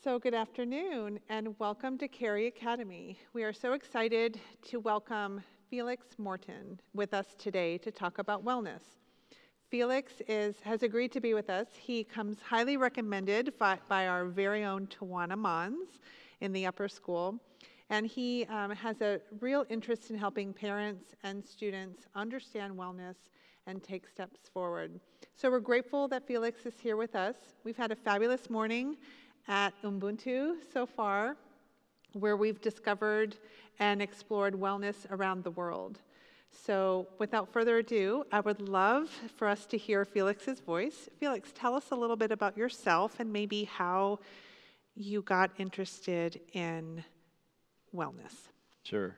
So good afternoon and welcome to Carey Academy. We are so excited to welcome Felix Morton with us today to talk about wellness. Felix has agreed to be with us. He comes highly recommended by our very own Tawana Mons in the upper school. And he has a real interest in helping parents and students understand wellness and take steps forward. So we're grateful that Felix is here with us. We've had a fabulous morning at Ubuntu so far, where we've discovered and explored wellness around the world. So without further ado, I would love for us to hear Felix's voice. Felix, tell us a little bit about yourself and maybe how you got interested in wellness. Sure.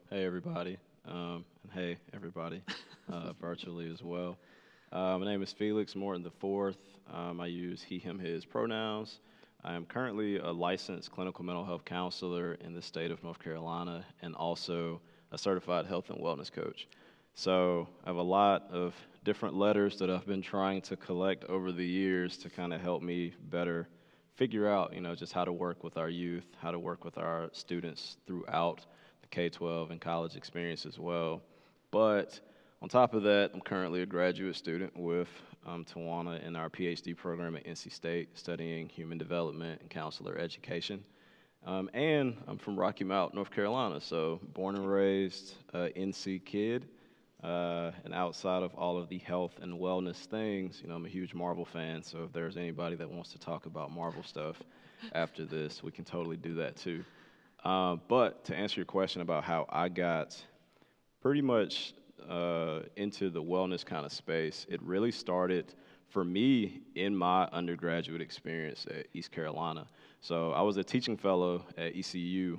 Hey everybody, and hey everybody, virtually as well. My name is Felix Morton IV. I use he, him, his pronouns. I am currently a licensed clinical mental health counselor in the state of North Carolina and also a certified health and wellness coach. So I have a lot of different letters that I've been trying to collect over the years to kind of help me better figure out, just how to work with our youth, how to work with our students throughout the K-12 and college experience as well. But on top of that, I'm currently a graduate student with Tawana in our PhD program at NC State, studying human development and counselor education. And I'm from Rocky Mount, North Carolina, so born and raised NC kid. And outside of all of the health and wellness things, I'm a huge Marvel fan, so if there's anybody that wants to talk about Marvel stuff after this, we can totally do that too. But to answer your question about how I got pretty much into the wellness kind of space, it really started for me in my undergraduate experience at East Carolina. So I was a teaching fellow at ECU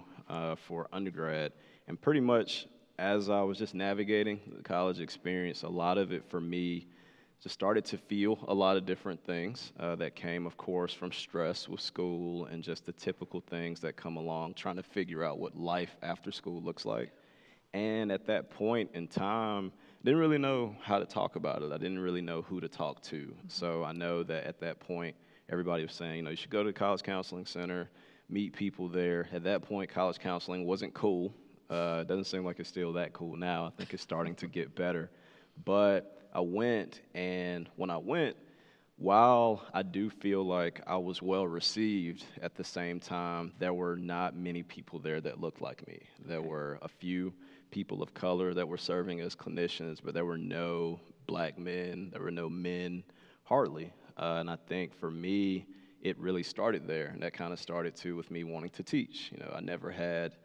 for undergrad, and pretty much as I was just navigating the college experience, a lot of it for me just started to feel a lot of different things that came, of course, from stress with school and just the typical things that come along, trying to figure out what life after school looks like. And at that point in time, I didn't really know how to talk about it. I didn't really know who to talk to. So I know that at that point, everybody was saying, you should go to the College Counseling Center, meet people there. At that point, college counseling wasn't cool. It doesn't seem like it's still that cool now. I think it's starting to get better. But I went, and when I went, while I do feel like I was well received, at the same time, there were not many people there that looked like me. There were a few people of color that were serving as clinicians, but there were no black men, there were no men, hardly. And I think for me, it really started there, and that kind of started too with me wanting to teach. I never had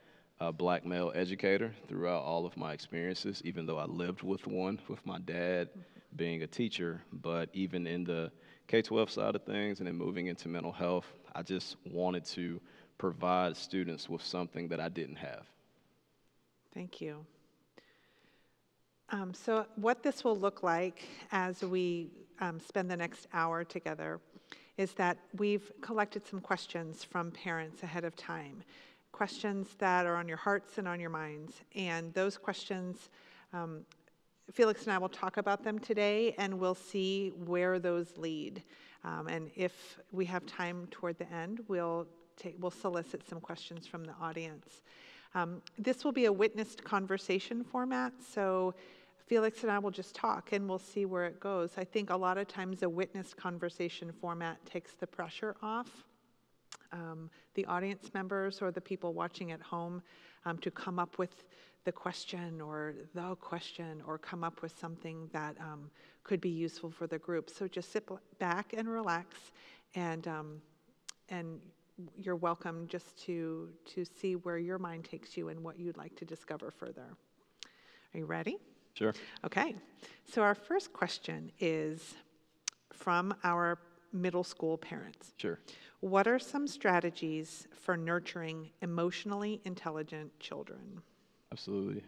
a black male educator throughout all of my experiences, even though I lived with one, with my dad being a teacher. But even in the K-12 side of things and then moving into mental health, I just wanted to provide students with something that I didn't have. Thank you. So what this will look like as we spend the next hour together is that we've collected some questions from parents ahead of time, questions that are on your hearts and on your minds. And those questions, Felix and I will talk about them today, and we'll see where those lead. And if we have time toward the end, we'll solicit some questions from the audience. This will be a witnessed conversation format, so Felix and I will just talk and we'll see where it goes. I think a lot of times a witnessed conversation format takes the pressure off the audience members or the people watching at home to come up with the question or come up with something that could be useful for the group. So just sit back and relax, and you're welcome just to see where your mind takes you and what you'd like to discover further. Are you ready? Sure. Okay. So our first question is from our middle school parents. Sure. What are some strategies for nurturing emotionally intelligent children? Absolutely.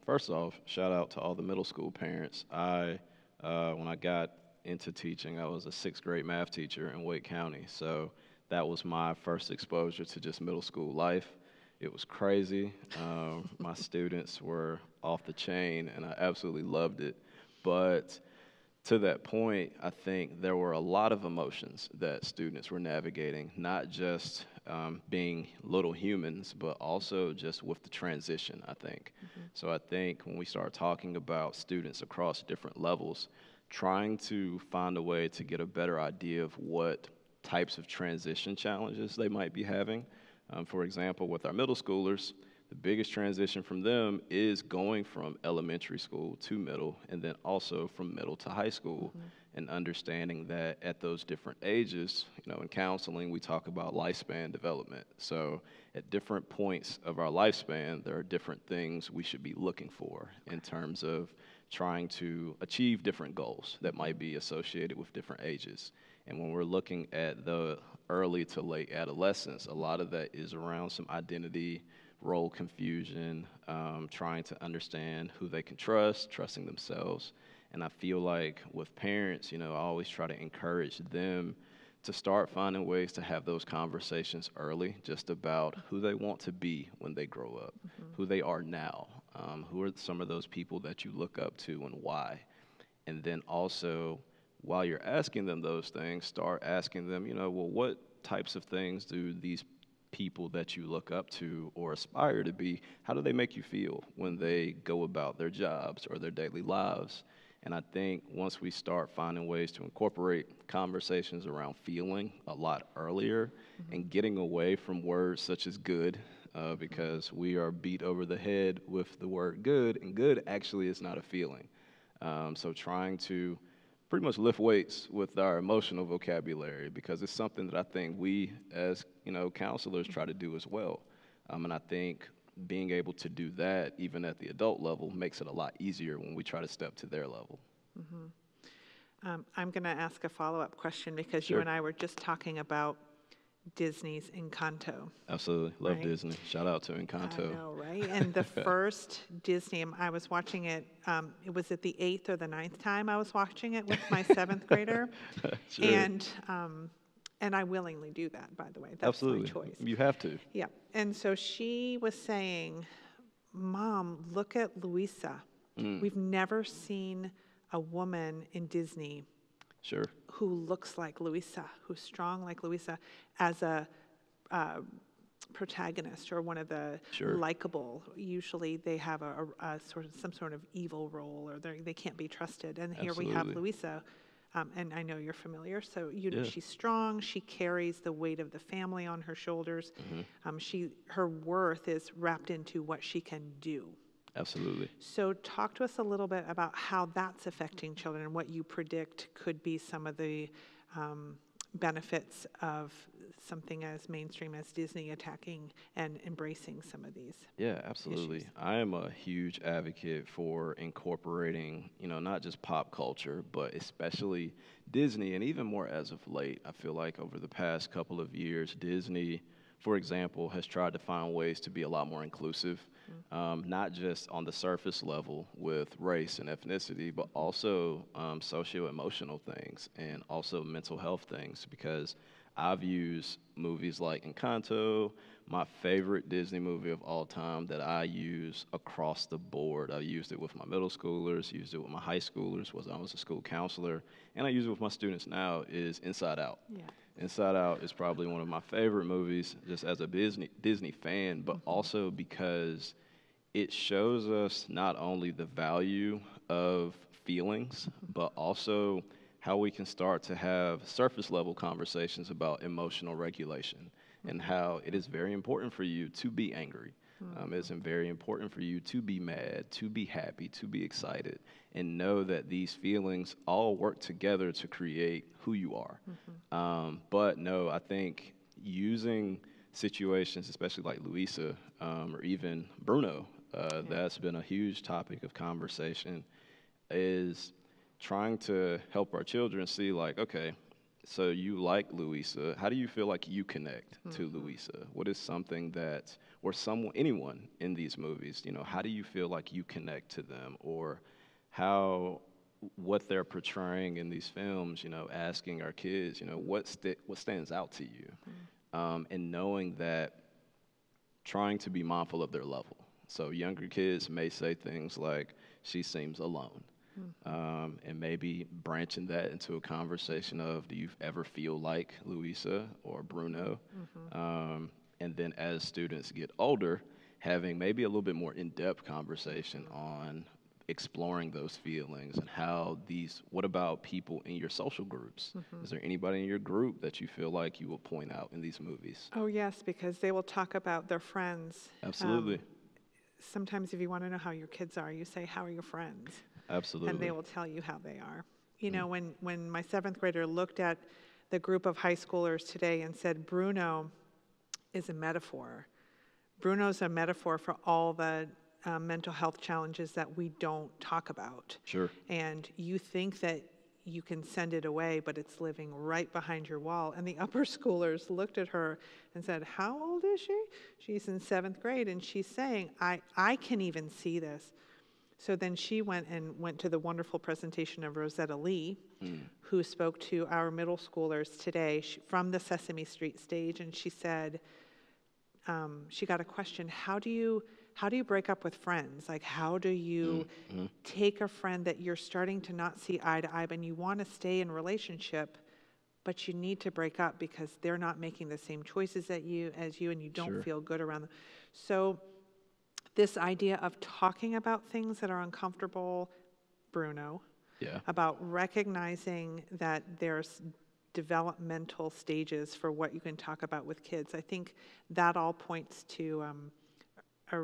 First off, shout out to all the middle school parents. When I got into teaching, I was a 6th grade math teacher in Wake County. So that was my first exposure to just middle school life. It was crazy. My students were off the chain, and I absolutely loved it. But to that point, I think there were a lot of emotions that students were navigating, not just being little humans, but also just with the transition, I think. So I think when we start talking about students across different levels, trying to find a way to get a better idea of what types of transition challenges they might be having. For example, with our middle schoolers, the biggest transition from them is going from elementary school to middle, and then also from middle to high school, and understanding that at those different ages, in counseling, we talk about lifespan development. So at different points of our lifespan, there are different things we should be looking for in terms of trying to achieve different goals that might be associated with different ages. And when we're looking at the early to late adolescence, a lot of that is around some identity, role confusion, trying to understand who they can trust, trusting themselves. And I feel like with parents, I always try to encourage them to start finding ways to have those conversations early, just about who they want to be when they grow up, who they are now, who are some of those people that you look up to and why. And then also, while you're asking them those things, start asking them, well, what types of things do these people that you look up to or aspire to be, how do they make you feel when they go about their jobs or their daily lives? And I think once we start finding ways to incorporate conversations around feeling a lot earlier and getting away from words such as good, because we are beat over the head with the word good, and good actually is not a feeling. So trying to pretty much lift weights with our emotional vocabulary, because it's something that I think we as counselors try to do as well. And I think being able to do that even at the adult level makes it a lot easier when we try to step to their level. I'm going to ask a follow-up question, because Sure. you and I were just talking about Disney's Encanto. Absolutely. Love Right. Disney. Shout out to Encanto. I know, right? And the first Disney, I was watching it, it was at the 8th or the 9th time I was watching it with my 7th grader. Sure. And I willingly do that, by the way. That's Absolutely. my choice. You have to. Yeah. And so she was saying, Mom, look at Louisa. We've never seen a woman in Disney Sure. who looks like Louisa, who's strong like Louisa, as a protagonist or one of the Sure. likable. Usually they have a sort of some sort of evil role, or they can't be trusted. And here we have Absolutely. Louisa, and I know you're familiar. So Yeah. she's strong. She carries the weight of the family on her shoulders. Her worth is wrapped into what she can do. Absolutely. So talk to us a little bit about how that's affecting children and what you predict could be some of the benefits of something as mainstream as Disney attacking and embracing some of these. Yeah, absolutely. issues. I am a huge advocate for incorporating, not just pop culture, but especially Disney, and even more as of late. I feel like over the past couple of years, Disney, for example, has tried to find ways to be a lot more inclusive, not just on the surface level with race and ethnicity, but also socio-emotional things and also mental health things, because I've used movies like Encanto, my favorite Disney movie of all time that I use across the board. I used it with my middle schoolers, used it with my high schoolers, I was a school counselor, and I use it with my students now, is Inside Out. Yeah. Inside Out is probably one of my favorite movies just as a Disney fan, but also because it shows us not only the value of feelings, but also how we can start to have surface level conversations about emotional regulation and how it is very important for you to be angry. It's very important for you to be mad, to be happy, to be excited, and know that these feelings all work together to create who you are. But no, I think using situations, especially like Luisa, or even Bruno, that's been a huge topic of conversation, is trying to help our children see, like, okay, so you like Louisa. How do you feel like you connect to Louisa? What is something that, or anyone in these movies, how do you feel like you connect to them? Or what they're portraying in these films, asking our kids, what stands out to you? And knowing that, trying to be mindful of their level. So younger kids may say things like, she seems alone. and maybe branching that into a conversation of, do you ever feel like Louisa or Bruno? And then as students get older, having maybe a little bit more in-depth conversation on exploring those feelings and how what about people in your social groups? Is there anybody in your group that you feel like you will point out in these movies? Oh, yes, because they will talk about their friends. Absolutely. Sometimes if you want to know how your kids are, you say, how are your friends? Absolutely. And they will tell you how they are. You know, when my 7th grader looked at the group of high schoolers today and said, Bruno is a metaphor. Bruno's a metaphor for all the mental health challenges that we don't talk about. Sure. And you think that you can send it away, but it's living right behind your wall. And the upper schoolers looked at her and said, how old is she? She's in 7th grade, and she's saying, I can even see this. So then she went to the wonderful presentation of Rosetta Lee, who spoke to our middle schoolers today from the Sesame Street stage, and she said, she got a question, how do you break up with friends? Like, how do you take a friend that you're starting to not see eye to eye, and you want to stay in relationship, but you need to break up because they're not making the same choices as you, and you don't feel good around them. So this idea of talking about things that are uncomfortable, Bruno, about recognizing that there's developmental stages for what you can talk about with kids, I think that all points to a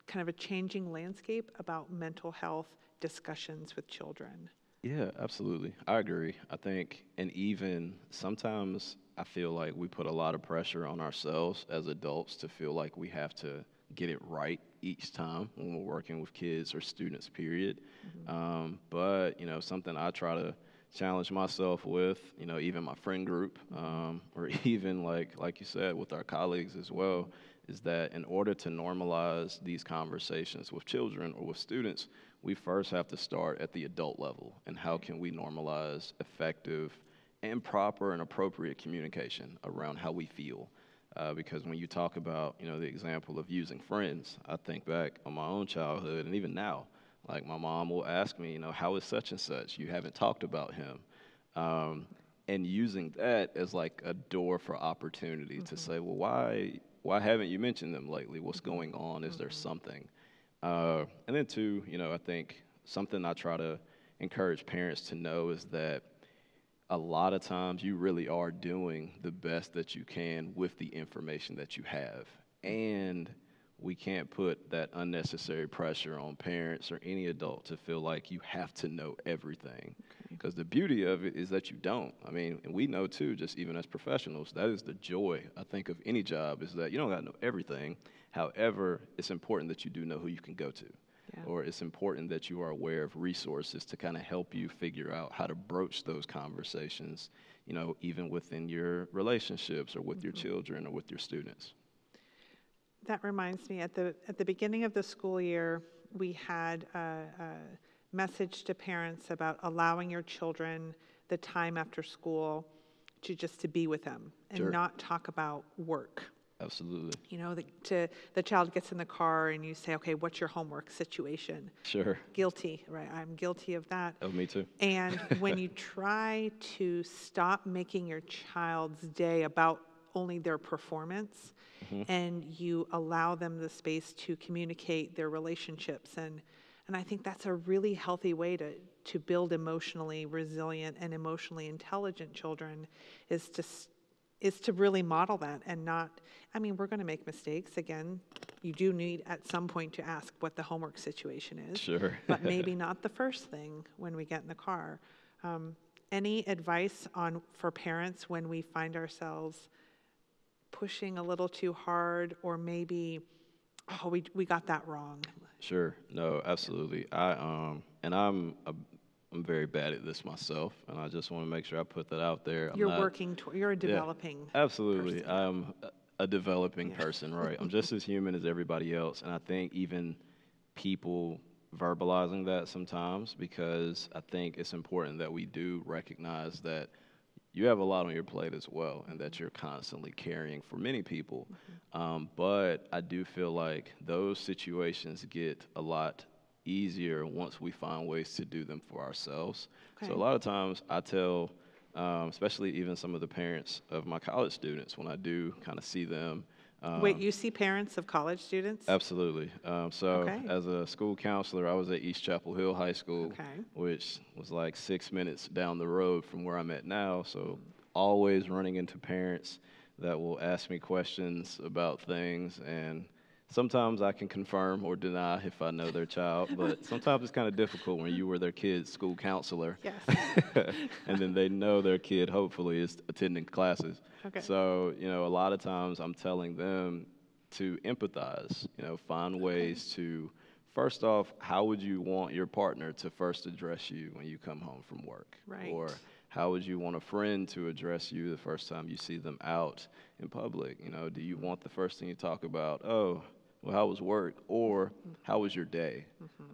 kind of a changing landscape about mental health discussions with children. Yeah, absolutely. I agree. I think, and even sometimes I feel like we put a lot of pressure on ourselves as adults to feel like we have to get it right each time when we're working with kids or students, period. But, you know, something I try to challenge myself with, you know, even my friend group, or even like you said, with our colleagues as well, is that in order to normalize these conversations with children or with students, we first have to start at the adult level. And how can we normalize effective and proper and appropriate communication around how we feel? Because when you talk about, you know, the example of using friends, I think back on my own childhood, and even now, like my mom will ask me, you know, how is such and such? You haven't talked about him. And using that as like a door for opportunity to say, well, why haven't you mentioned them lately? What's going on? Is there something? And then two, you know, I think something I try to encourage parents to know is that a lot of times you really are doing the best that you can with the information that you have. And we can't put that unnecessary pressure on parents or any adult to feel like you have to know everything. Because the beauty of it is that you don't. I mean, and we know too, just even as professionals, that is the joy, I think, of any job, is that you don't got to know everything. However, it's important that you do know who you can go to. Or it's important that you are aware of resources to kind of help you figure out how to broach those conversations, you know, even within your relationships or with your children or with your students. That reminds me, at the beginning of the school year, we had a message to parents about allowing your children the time after school to be with them and not talk about work. Absolutely. You know, the child gets in the car and you say, okay, what's your homework situation? Sure. Guilty, right? I'm guilty of that. Oh, me too. And when you try to stop making your child's day about only their performance, and you allow them the space to communicate their relationships, and I think that's a really healthy way to build emotionally resilient and emotionally intelligent children, is to really model that and not, I mean, we're going to make mistakes. Again, you do need at some point to ask what the homework situation is. Sure. But maybe not the first thing when we get in the car. Any advice for parents when we find ourselves pushing a little too hard, or maybe, we got that wrong? Sure. No, absolutely. I'm very bad at this myself, and I just want to make sure I put that out there. You're a developing absolutely. person. I'm a developing person, right? I'm just as human as everybody else, and I think even people verbalizing that sometimes, because I think it's important that we do recognize that you have a lot on your plate as well, and that you're constantly carrying for many people. But I do feel like those situations get a lot easier once we find ways to do them for ourselves. Okay. So a lot of times I tell, especially even some of the parents of my college students, when I do kind of see them. Wait, you see parents of college students? Absolutely. So Okay. as a school counselor, I was at East Chapel Hill High School, Okay. which was like 6 minutes down the road from where I'm at now. So always running into parents that will ask me questions about things, and sometimes I can confirm or deny if I know their child, but sometimes it's kind of difficult when you were their kid's school counselor. Yes. And then they know their kid hopefully is attending classes. Okay. So, a lot of times I'm telling them to empathize, find ways to, first off, how would you want your partner to first address you when you come home from work? Right. Or how would you want a friend to address you the first time you see them out in public? Do you want the first thing you talk about, oh, well, how was work? Or how was your day?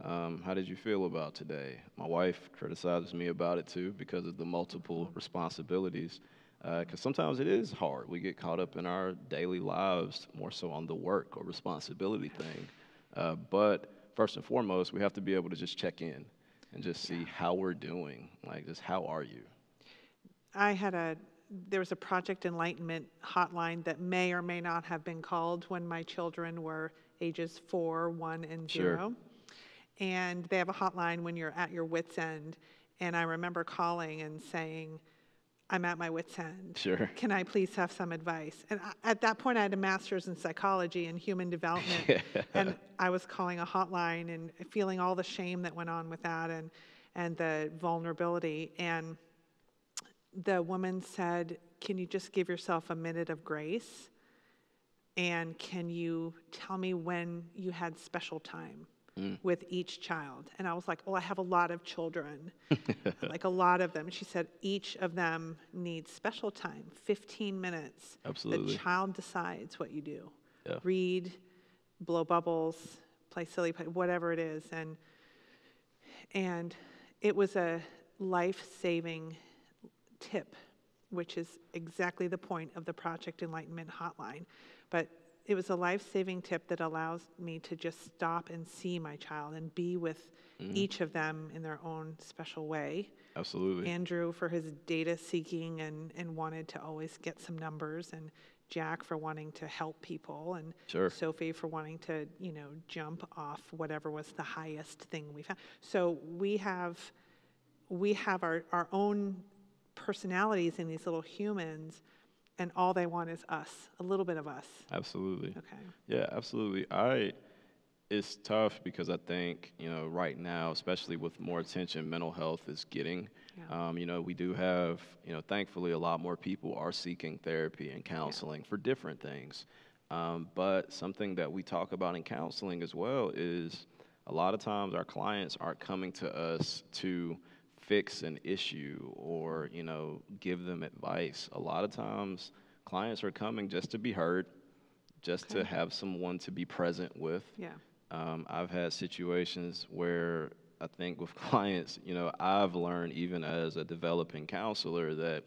How did you feel about today? My wife criticizes me about it too because of the multiple responsibilities. Because sometimes it is hard. We get caught up in our daily lives more so on the work or responsibility thing. But first and foremost, we have to be able to just check in and just see how we're doing. Like, just how are you? There was a Project Enlightenment hotline that may or may not have been called when my children were ages 4, 1, and 0. Sure. And they have a hotline when you're at your wit's end. And I remember calling and saying, I'm at my wit's end. Sure. Can I please have some advice? And at that point, I had a master's in psychology and human development. And I was calling a hotline and feeling all the shame that went on with that and the vulnerability. And the woman said, can you just give yourself a minute of grace? And can you tell me when you had special time with each child? And I was like, I have a lot of children, like a lot of them. And she said, each of them needs special time, 15 minutes. Absolutely. The child decides what you do. Yeah. Read, blow bubbles, play silly, whatever it is. And it was a life-saving tip, which is exactly the point of the Project Enlightenment hotline. But it was a life-saving tip that allows me to just stop and see my child and be with each of them in their own special way. Absolutely. Andrew for his data seeking and wanted to always get some numbers, and Jack for wanting to help people, and Sure. Sophie for wanting to, jump off whatever was the highest thing we found. So we have our own personalities in these little humans, and all they want is us, a little bit of us. Absolutely. Okay. Yeah, absolutely. It's tough because I think, right now, especially with more attention mental health is getting, Yeah. we do have, thankfully a lot more people are seeking therapy and counseling for different things. But something that we talk about in counseling as well is a lot of times our clients aren't coming to us to fix an issue or, give them advice. A lot of times clients are coming just to be heard, just to have someone to be present with. Yeah. I've had situations where I think with clients, I've learned even as a developing counselor that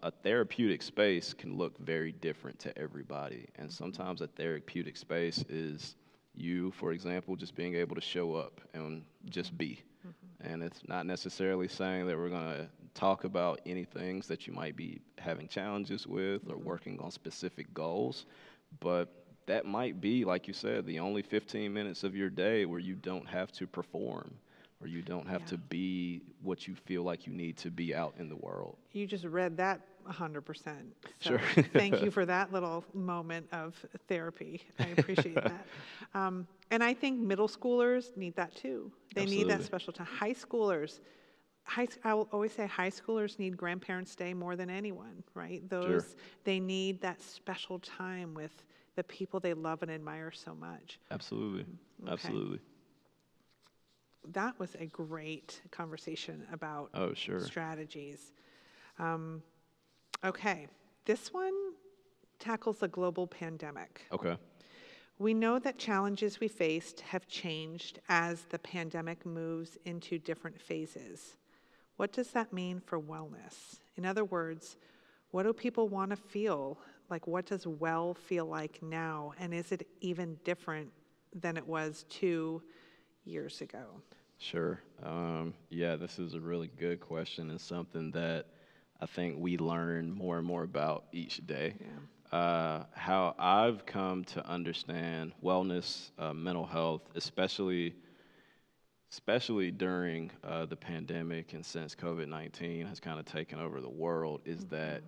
a therapeutic space can look very different to everybody. And sometimes a therapeutic space is you, for example, just being able to show up and just be. And it's not necessarily saying that we're going to talk about any things that you might be having challenges with or working on specific goals, but that might be, like you said, the only 15 minutes of your day where you don't have to perform or you don't have to be what you feel like you need to be out in the world. You just read that 100%. So Sure. thank you for that little moment of therapy. I appreciate that. And I think middle schoolers need that too. They need that Absolutely. special time. High schoolers, I will always say high schoolers need Grandparents' Day more than anyone, right? Sure. They need that special time with the people they love and admire so much. Absolutely. Okay. Absolutely. That was a great conversation about Oh, sure. strategies. Okay, this one tackles a global pandemic. Okay. We know that challenges we faced have changed as the pandemic moves into different phases. What does that mean for wellness? In other words, what do people want to feel? Like, what does well feel like now? And is it even different than it was 2 years ago? Sure. Yeah, this is a really good question and something that I think we learn more and more about each day. Yeah. How I've come to understand wellness, mental health, especially during the pandemic and since COVID-19 has kind of taken over the world, is that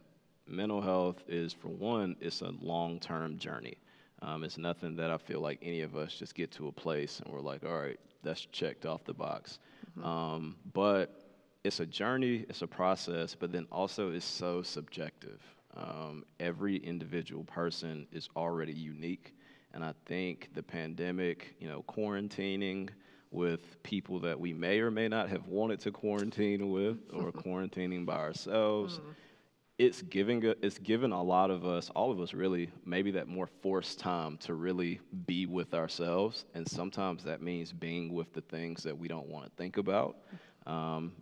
mental health is, for one, it's a long-term journey. It's nothing that I feel like any of us just get to a place and we're like, all right, that's checked off the box. But it's a journey, it's a process, but then also it's so subjective. Every individual person is already unique. And I think the pandemic, quarantining with people that we may or may not have wanted to quarantine with or quarantining by ourselves, it's given a lot of us, all of us really, maybe that more forced time to really be with ourselves. And sometimes that means being with the things that we don't want to think about,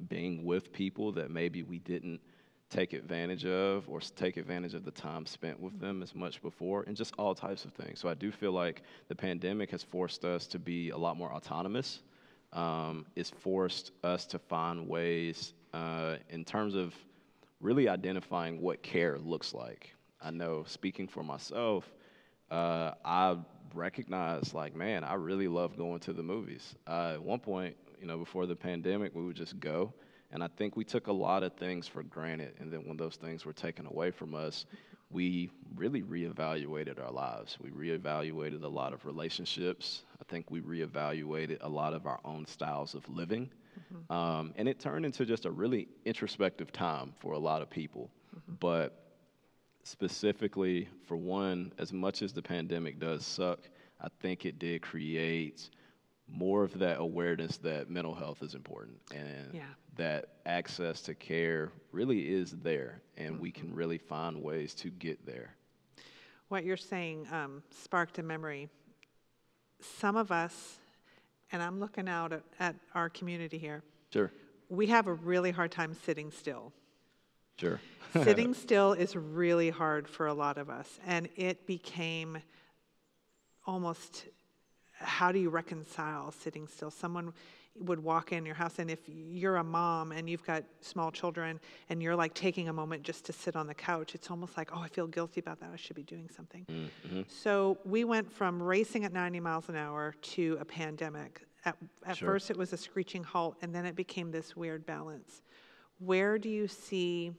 being with people that maybe we didn't take advantage of or take advantage of the time spent with them as much before, and just all types of things. So I do feel like the pandemic has forced us to be a lot more autonomous. It's forced us to find ways in terms of really identifying what care looks like. I know, speaking for myself, I recognize, like, man, I really love going to the movies. At one point, before the pandemic, we would just go. And I think we took a lot of things for granted. And then when those things were taken away from us, we really reevaluated our lives. We reevaluated a lot of relationships. I think we reevaluated a lot of our own styles of living. And it turned into just a really introspective time for a lot of people. But specifically, for one, as much as the pandemic does suck, I think it did create more of that awareness that mental health is important and that access to care really is there, and we can really find ways to get there. What you're saying sparked a memory. Some of us, and I'm looking out at our community here. Sure. We have a really hard time sitting still. Sure. Sitting still is really hard for a lot of us, and it became almost, how do you reconcile sitting still? Someone would walk in your house, and if you're a mom and you've got small children and you're like taking a moment just to sit on the couch, it's almost like, oh, I feel guilty about that. I should be doing something. So we went from racing at 90 miles an hour to a pandemic. At first it was a screeching halt, and then it became this weird balance. Where do you see,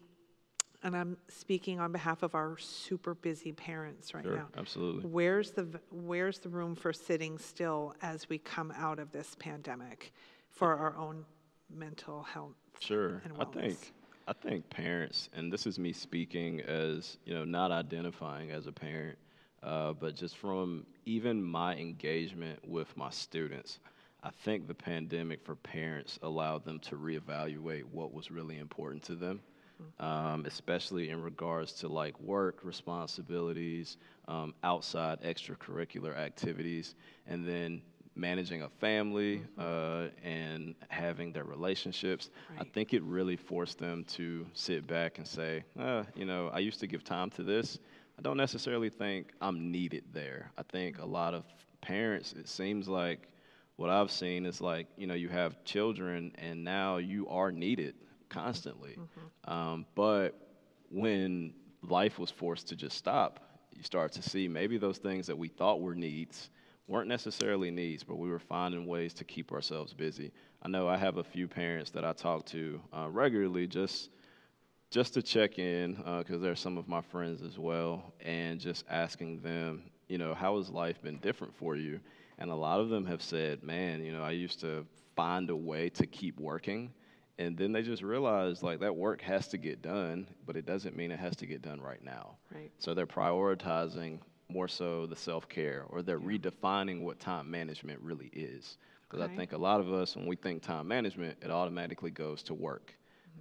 and I'm speaking on behalf of our super busy parents right now. Absolutely. Where's the room for sitting still as we come out of this pandemic for our own mental health and wellness? I think parents, and this is me speaking as, not identifying as a parent, but just from even my engagement with my students, I think the pandemic for parents allowed them to reevaluate what was really important to them. Especially in regards to like work responsibilities, outside extracurricular activities, and then managing a family and having their relationships. I think it really forced them to sit back and say, I used to give time to this. I don't necessarily think I'm needed there. I think a lot of parents, it seems like what I've seen is like, you have children and now you are needed constantly. But when life was forced to just stop, you start to see maybe those things that we thought were needs weren't necessarily needs, but we were finding ways to keep ourselves busy. I know I have a few parents that I talk to regularly just to check in, because they're some of my friends as well, and just asking them, how has life been different for you? And a lot of them have said, man, I used to find a way to keep working. And then they just realize, like, that work has to get done, but it doesn't mean it has to get done right now. So they're prioritizing more so the self-care, or they're redefining what time management really is. Because I think a lot of us, when we think time management, it automatically goes to work.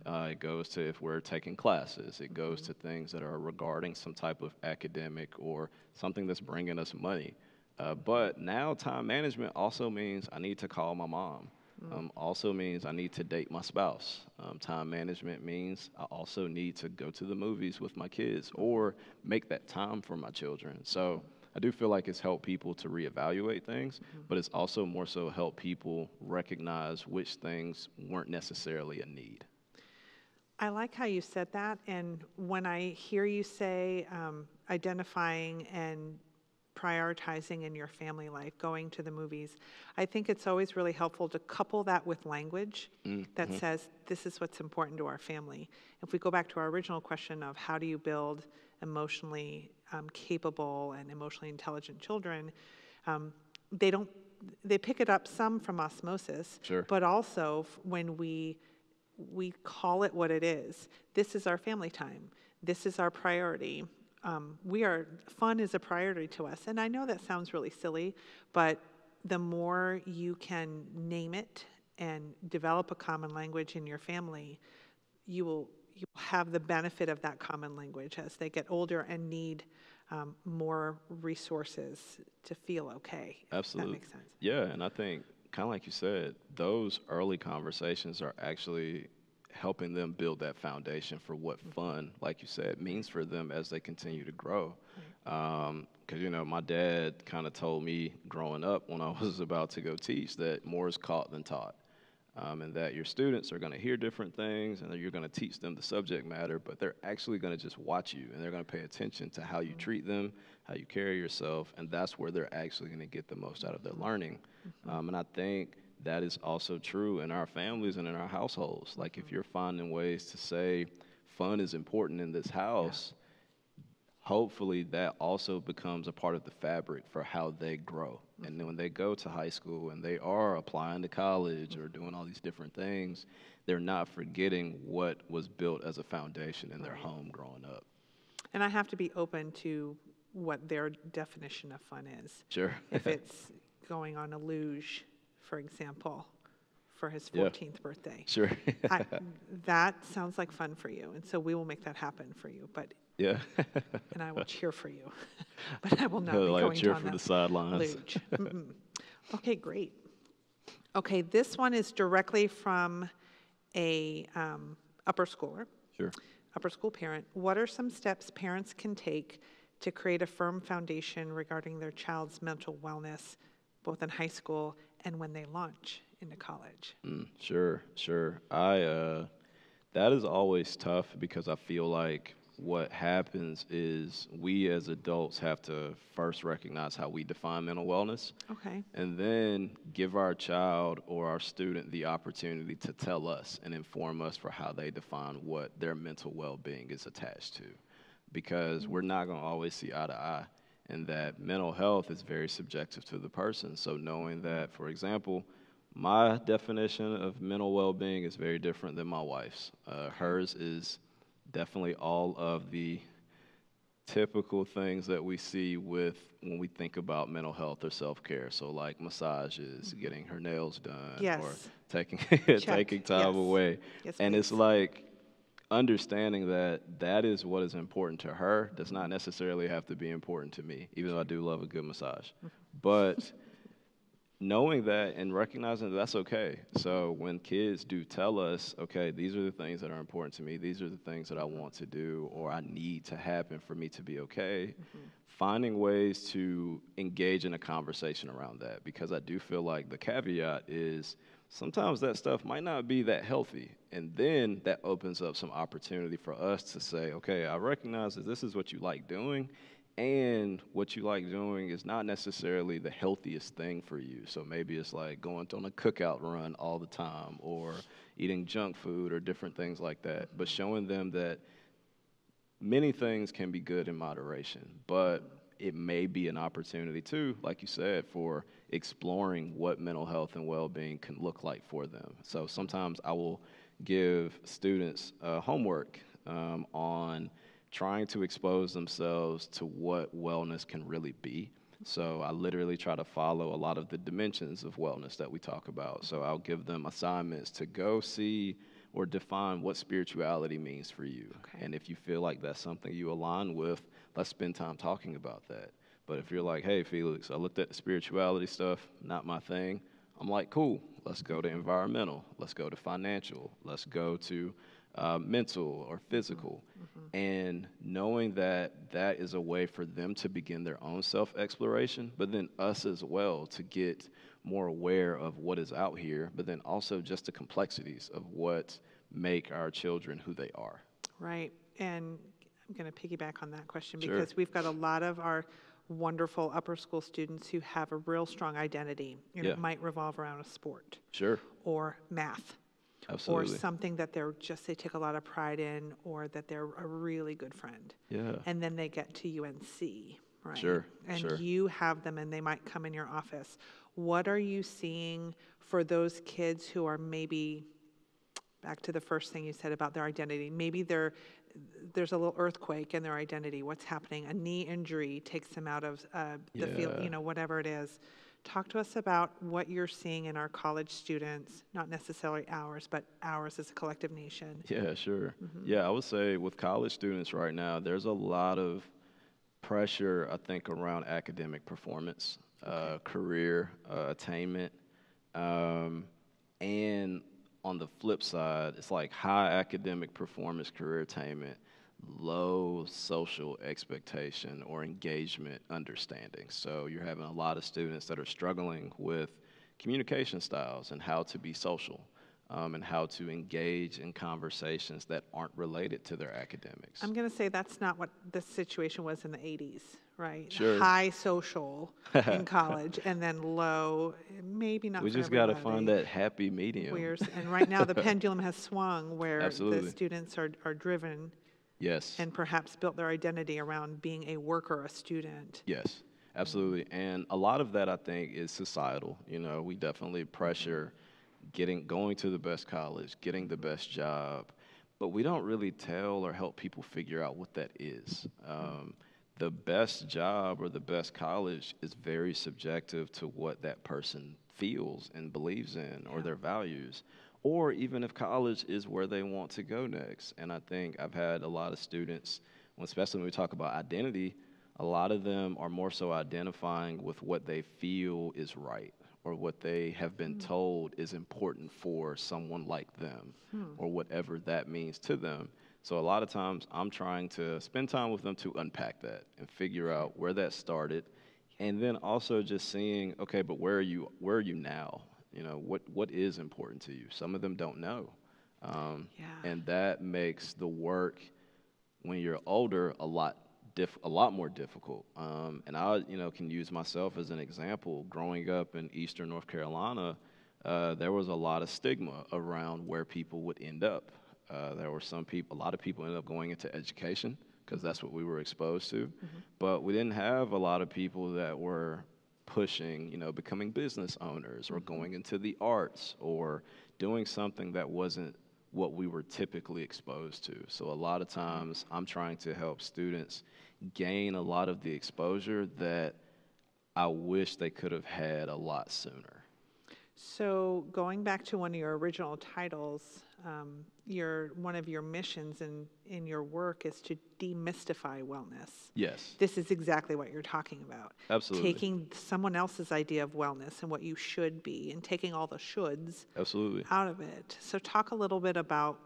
It goes to if we're taking classes. It goes to things that are regarding some type of academic or something that's bringing us money. But now time management also means I need to call my mom. Also means I need to date my spouse. Time management means I also need to go to the movies with my kids or make that time for my children. So I do feel like it's helped people to reevaluate things, but it's also more so helped people recognize which things weren't necessarily a need. I like how you said that, and when I hear you say identifying and prioritizing in your family life, going to the movies, I think it's always really helpful to couple that with language that says, this is what's important to our family. If we go back to our original question of how do you build emotionally capable and emotionally intelligent children, they pick it up some from osmosis, Sure. but also when we call it what it is. This is our family time. This is our priority. Fun is a priority to us. And I know that sounds really silly, but the more you can name it and develop a common language in your family, you will have the benefit of that common language as they get older and need more resources to feel okay. Absolutely. That makes sense. Yeah, and I think, kind of like you said, those early conversations are actually helping them build that foundation for what fun, like you said, means for them as they continue to grow. Because, my dad kind of told me growing up when I was about to go teach that more is caught than taught. And that your students are going to hear different things and that you're going to teach them the subject matter, but they're actually going to just watch you and they're going to pay attention to how you treat them, how you carry yourself, and that's where they're actually going to get the most out of their learning. And I think that is also true in our families and in our households. Like if you're finding ways to say fun is important in this house, hopefully that also becomes a part of the fabric for how they grow. And then when they go to high school and they are applying to college or doing all these different things, they're not forgetting what was built as a foundation in their home growing up. And I have to be open to what their definition of fun is. Sure. If it's going on a luge, for example, for his 14th birthday. Sure. That sounds like fun for you, and so we will make that happen for you. But yeah. And I will cheer for you, but I will not be going cheer down for that the sidelines. luge. Okay, great. Okay, this one is directly from a upper schooler. Sure. Upper school parent. What are some steps parents can take to create a firm foundation regarding their child's mental wellness, both in high school and when they launch into college? Sure. That is always tough because I feel like what happens is we as adults have to first recognize how we define mental wellness. Okay. And then give our child or our student the opportunity to tell us and inform us for how they define what their mental well-being is attached to. Because we're not going to always see eye to eye. And that mental health is very subjective to the person. So knowing that, for example, my definition of mental well-being is very different than my wife's. Hers is definitely all of the typical things that we see with when we think about mental health or self-care. So like massages, getting her nails done, or taking time away. Yes, and please. It's like understanding that that is what is important to her does not necessarily have to be important to me, even though I do love a good massage. But knowing that and recognizing that that's okay. So when kids do tell us, okay, these are the things that are important to me, these are the things that I want to do or I need to happen for me to be okay, finding ways to engage in a conversation around that. Because I do feel like the caveat is sometimes that stuff might not be that healthy. And then that opens up some opportunity for us to say, okay, I recognize that this is what you like doing, and what you like doing is not necessarily the healthiest thing for you. So maybe it's like going on a cookout run all the time or eating junk food or different things like that. But showing them that many things can be good in moderation, but it may be an opportunity too, like you said, for exploring what mental health and well-being can look like for them. So sometimes I will give students homework on trying to expose themselves to what wellness can really be. So I literally try to follow a lot of the dimensions of wellness that we talk about. So I'll give them assignments to go see or define what spirituality means for you. Okay. And if you feel like that's something you align with, let's spend time talking about that. But if you're like, hey, Felix, I looked at the spirituality stuff, not my thing, I'm like, cool, let's go to environmental, let's go to financial, let's go to mental or physical. And knowing that that is a way for them to begin their own self-exploration, but then us as well to get more aware of what is out here, but then also just the complexities of what make our children who they are. Right. And I'm going to piggyback on that question Sure. because we've got a lot of our wonderful upper school students who have a real strong identity. And Yeah. it might revolve around a sport Sure. or math. Absolutely. Or something that they take a lot of pride in, or that they're a really good friend. Yeah. And then they get to UNC, right? Sure, And sure. you have them and they might come in your office. What are you seeing for those kids who are maybe, back to the first thing you said about their identity, maybe there's a little earthquake in their identity. What's happening? A knee injury takes them out of the field, whatever it is. Talk to us about what you're seeing in our college students, not necessarily ours, but ours as a collective nation. Yeah, sure. Yeah, I would say with college students right now, there's a lot of pressure, I think, around academic performance, career attainment, and on the flip side, it's like high academic performance, career attainment, low social expectation or engagement understanding. So you're having a lot of students that are struggling with communication styles and how to be social, and how to engage in conversations that aren't related to their academics. I'm going to say that's not what the situation was in the 80s, right? Sure. High social in college and then low, maybe not We for just got to everybody. find that happy medium. And right now the pendulum has swung where Absolutely. the students are driven. Yes. And perhaps built their identity around being a worker, a student. Yes, absolutely. And a lot of that, I think, is societal. You know, we definitely pressure going to the best college, getting the best job, but we don't really tell or help people figure out what that is. The best job or the best college is very subjective to what that person feels and believes in or their values, or even if college is where they want to go next. And I think I've had a lot of students, especially when we talk about identity, a lot of them are more so identifying with what they feel is right or what they have been told is important for someone like them or whatever that means to them. So a lot of times I'm trying to spend time with them to unpack that and figure out where that started, and then also just seeing, okay, but where are you now? You know, what is important to you? Some of them don't know. And that makes the work when you're older a lot more difficult. And I, can use myself as an example. Growing up in Eastern North Carolina, there was a lot of stigma around where people would end up. There were a lot of people ended up going into education because that's what we were exposed to. But we didn't have a lot of people that were pushing, becoming business owners or going into the arts or doing something that wasn't what we were typically exposed to. So a lot of times I'm trying to help students gain a lot of the exposure that I wish they could have had a lot sooner. So going back to one of your original titles, one of your missions in your work is to demystify wellness. Yes. This is exactly what you're talking about. Absolutely. Taking someone else's idea of wellness and what you should be and taking all the shoulds Absolutely. out of it. So talk a little bit about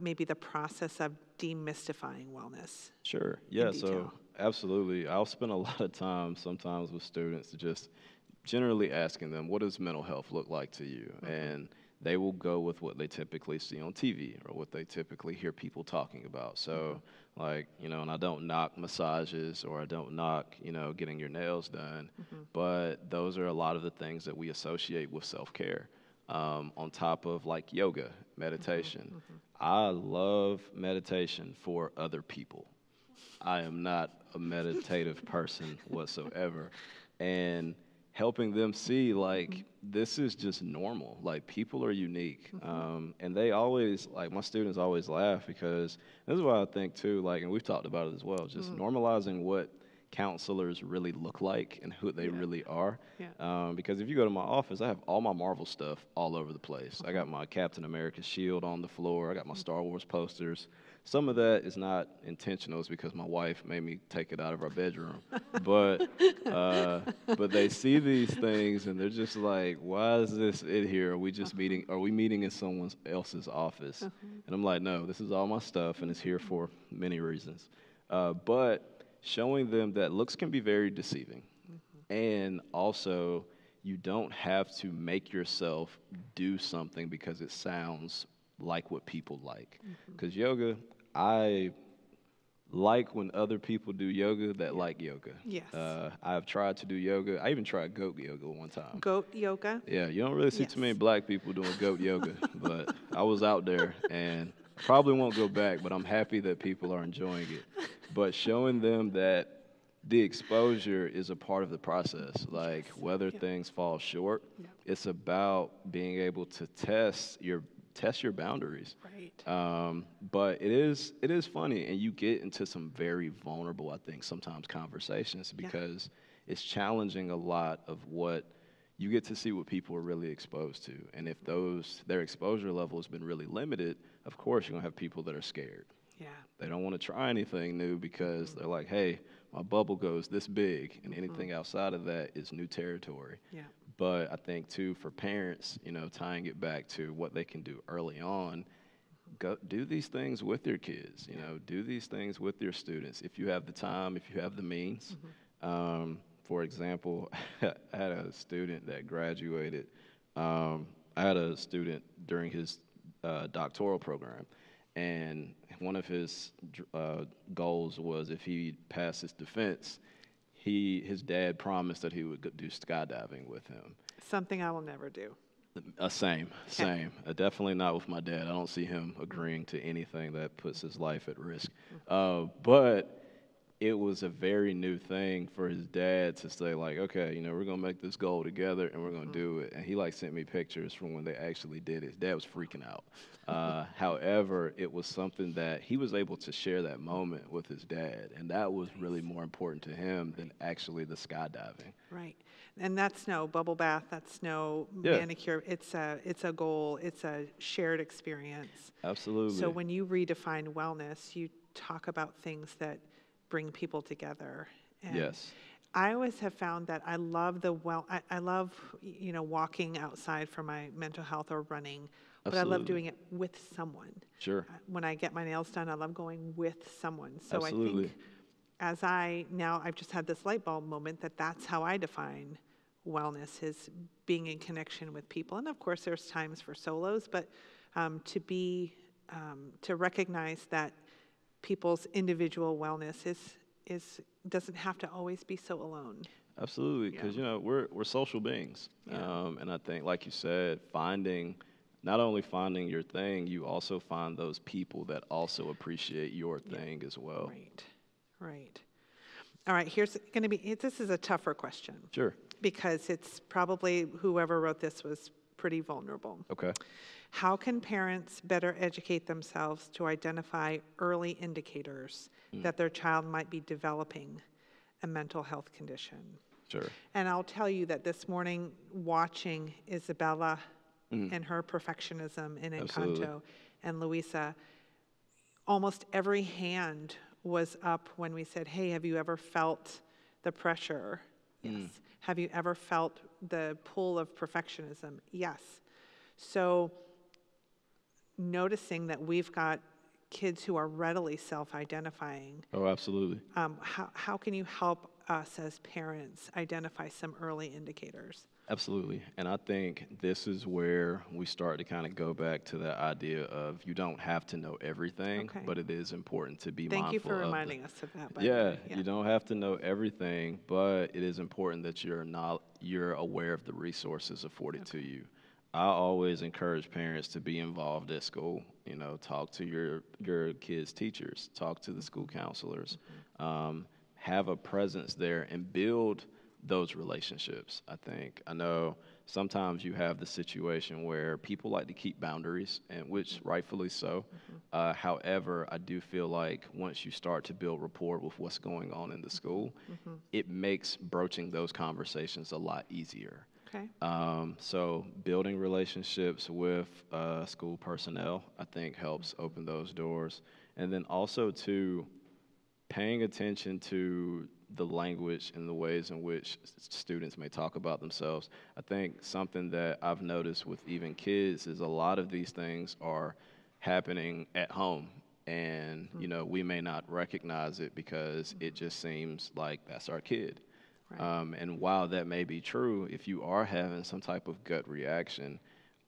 maybe the process of demystifying wellness. Sure. Yeah, so absolutely. I'll spend a lot of time sometimes with students just generally asking them, what does mental health look like to you? And they will go with what they typically see on TV or what they typically hear people talking about. So and I don't knock massages or I don't knock, getting your nails done, but those are a lot of the things that we associate with self-care. On top of like yoga, meditation. I love meditation for other people. I am not a meditative person whatsoever. And helping them see this is just normal. Like people are unique. And they always, my students always laugh because this is what I think too, and we've talked about it as well, just normalizing what counselors really look like and who they really are. Because if you go to my office, I have all my Marvel stuff all over the place. I got my Captain America shield on the floor. I got my Star Wars posters. some of that is not intentional. It's because my wife made me take it out of our bedroom. But but they see these things and they're just like, why is this in here? Are we just meeting? Are we meeting in someone else's office? And I'm like, no, this is all my stuff, and it's here for many reasons. But showing them that looks can be very deceiving, and also you don't have to make yourself do something because it sounds like what people like. Because yoga, I like when other people do yoga that like yoga. Yes. I've tried to do yoga. I even tried goat yoga one time. Goat yoga? Yeah, you don't really see Yes. too many black people doing goat yoga, but I was out there and probably won't go back, but I'm happy that people are enjoying it. But showing them that the exposure is a part of the process, like whether things fall short, it's about being able to test your boundaries. Right. But it is funny, and you get into some very vulnerable, I think, sometimes conversations because it's challenging a lot of what you get to see what people are really exposed to. And if their exposure level has been really limited, of course you're gonna have people that are scared. Yeah. They don't want to try anything new because they're like, hey, my bubble goes this big, and anything outside of that is new territory. Yeah. But I think, too, for parents, tying it back to what they can do early on, go do these things with your kids, do these things with your students. If you have the time, if you have the means. For example, I had a student that graduated. I had a student during his doctoral program, and one of his goals was if he passed his defense, his dad promised that he would do skydiving with him. Something I will never do. Same. Definitely not with my dad. I don't see him agreeing to anything that puts his life at risk. But it was a very new thing for his dad to say, like, okay, we're going to make this goal together and we're going to do it. And he, sent me pictures from when they actually did it. His dad was freaking out. However, it was something that he was able to share that moment with his dad. And that was really more important to him than actually the skydiving. Right. And that's no bubble bath. That's no manicure. It's a goal. It's a shared experience. Absolutely. So when you redefine wellness, you talk about things that bring people together. And yes. I always have found that I love I love, walking outside for my mental health or running, but Absolutely. I love doing it with someone. Sure. When I get my nails done, I love going with someone. So Absolutely. I think I've just had this light bulb moment that's how I define wellness, is being in connection with people. And of course there's times for solos, but to recognize that people's individual wellness doesn't have to always be so alone. Absolutely, because we're social beings, and I think, like you said, not only finding your thing, you also find those people that also appreciate your thing as well. Right. All right. This is a tougher question. Sure. Because it's probably whoever wrote this was pretty vulnerable. Okay. How can parents better educate themselves to identify early indicators that their child might be developing a mental health condition? Sure. And I'll tell you that this morning, watching Isabella and her perfectionism in Encanto Absolutely. and Luisa, almost every hand was up when we said, hey, have you ever felt the pressure? Yes. Have you ever felt the pull of perfectionism? Yes. So noticing that we've got kids who are readily self-identifying. Oh, absolutely. How can you help us as parents identify some early indicators? Absolutely. And I think this is where we start to kind of go back to that idea of you don't have to know everything, but it is important to be mindful of. Thank you for reminding us of that. Yeah, you don't have to know everything, but it is important that you're aware of the resources afforded to you. I always encourage parents to be involved at school. Talk to your kids' teachers, talk to the school counselors, have a presence there, and build those relationships. I know sometimes you have the situation where people like to keep boundaries, and which rightfully so. However, I do feel like once you start to build rapport with what's going on in the school, it makes broaching those conversations a lot easier. Okay. So building relationships with school personnel, I think, helps open those doors. And then also to paying attention to the language and the ways in which students may talk about themselves. I think something that I've noticed with even kids is a lot of these things are happening at home. And, you know, we may not recognize it because it just seems like that's our kid. Right. And while that may be true, if you are having some type of gut reaction,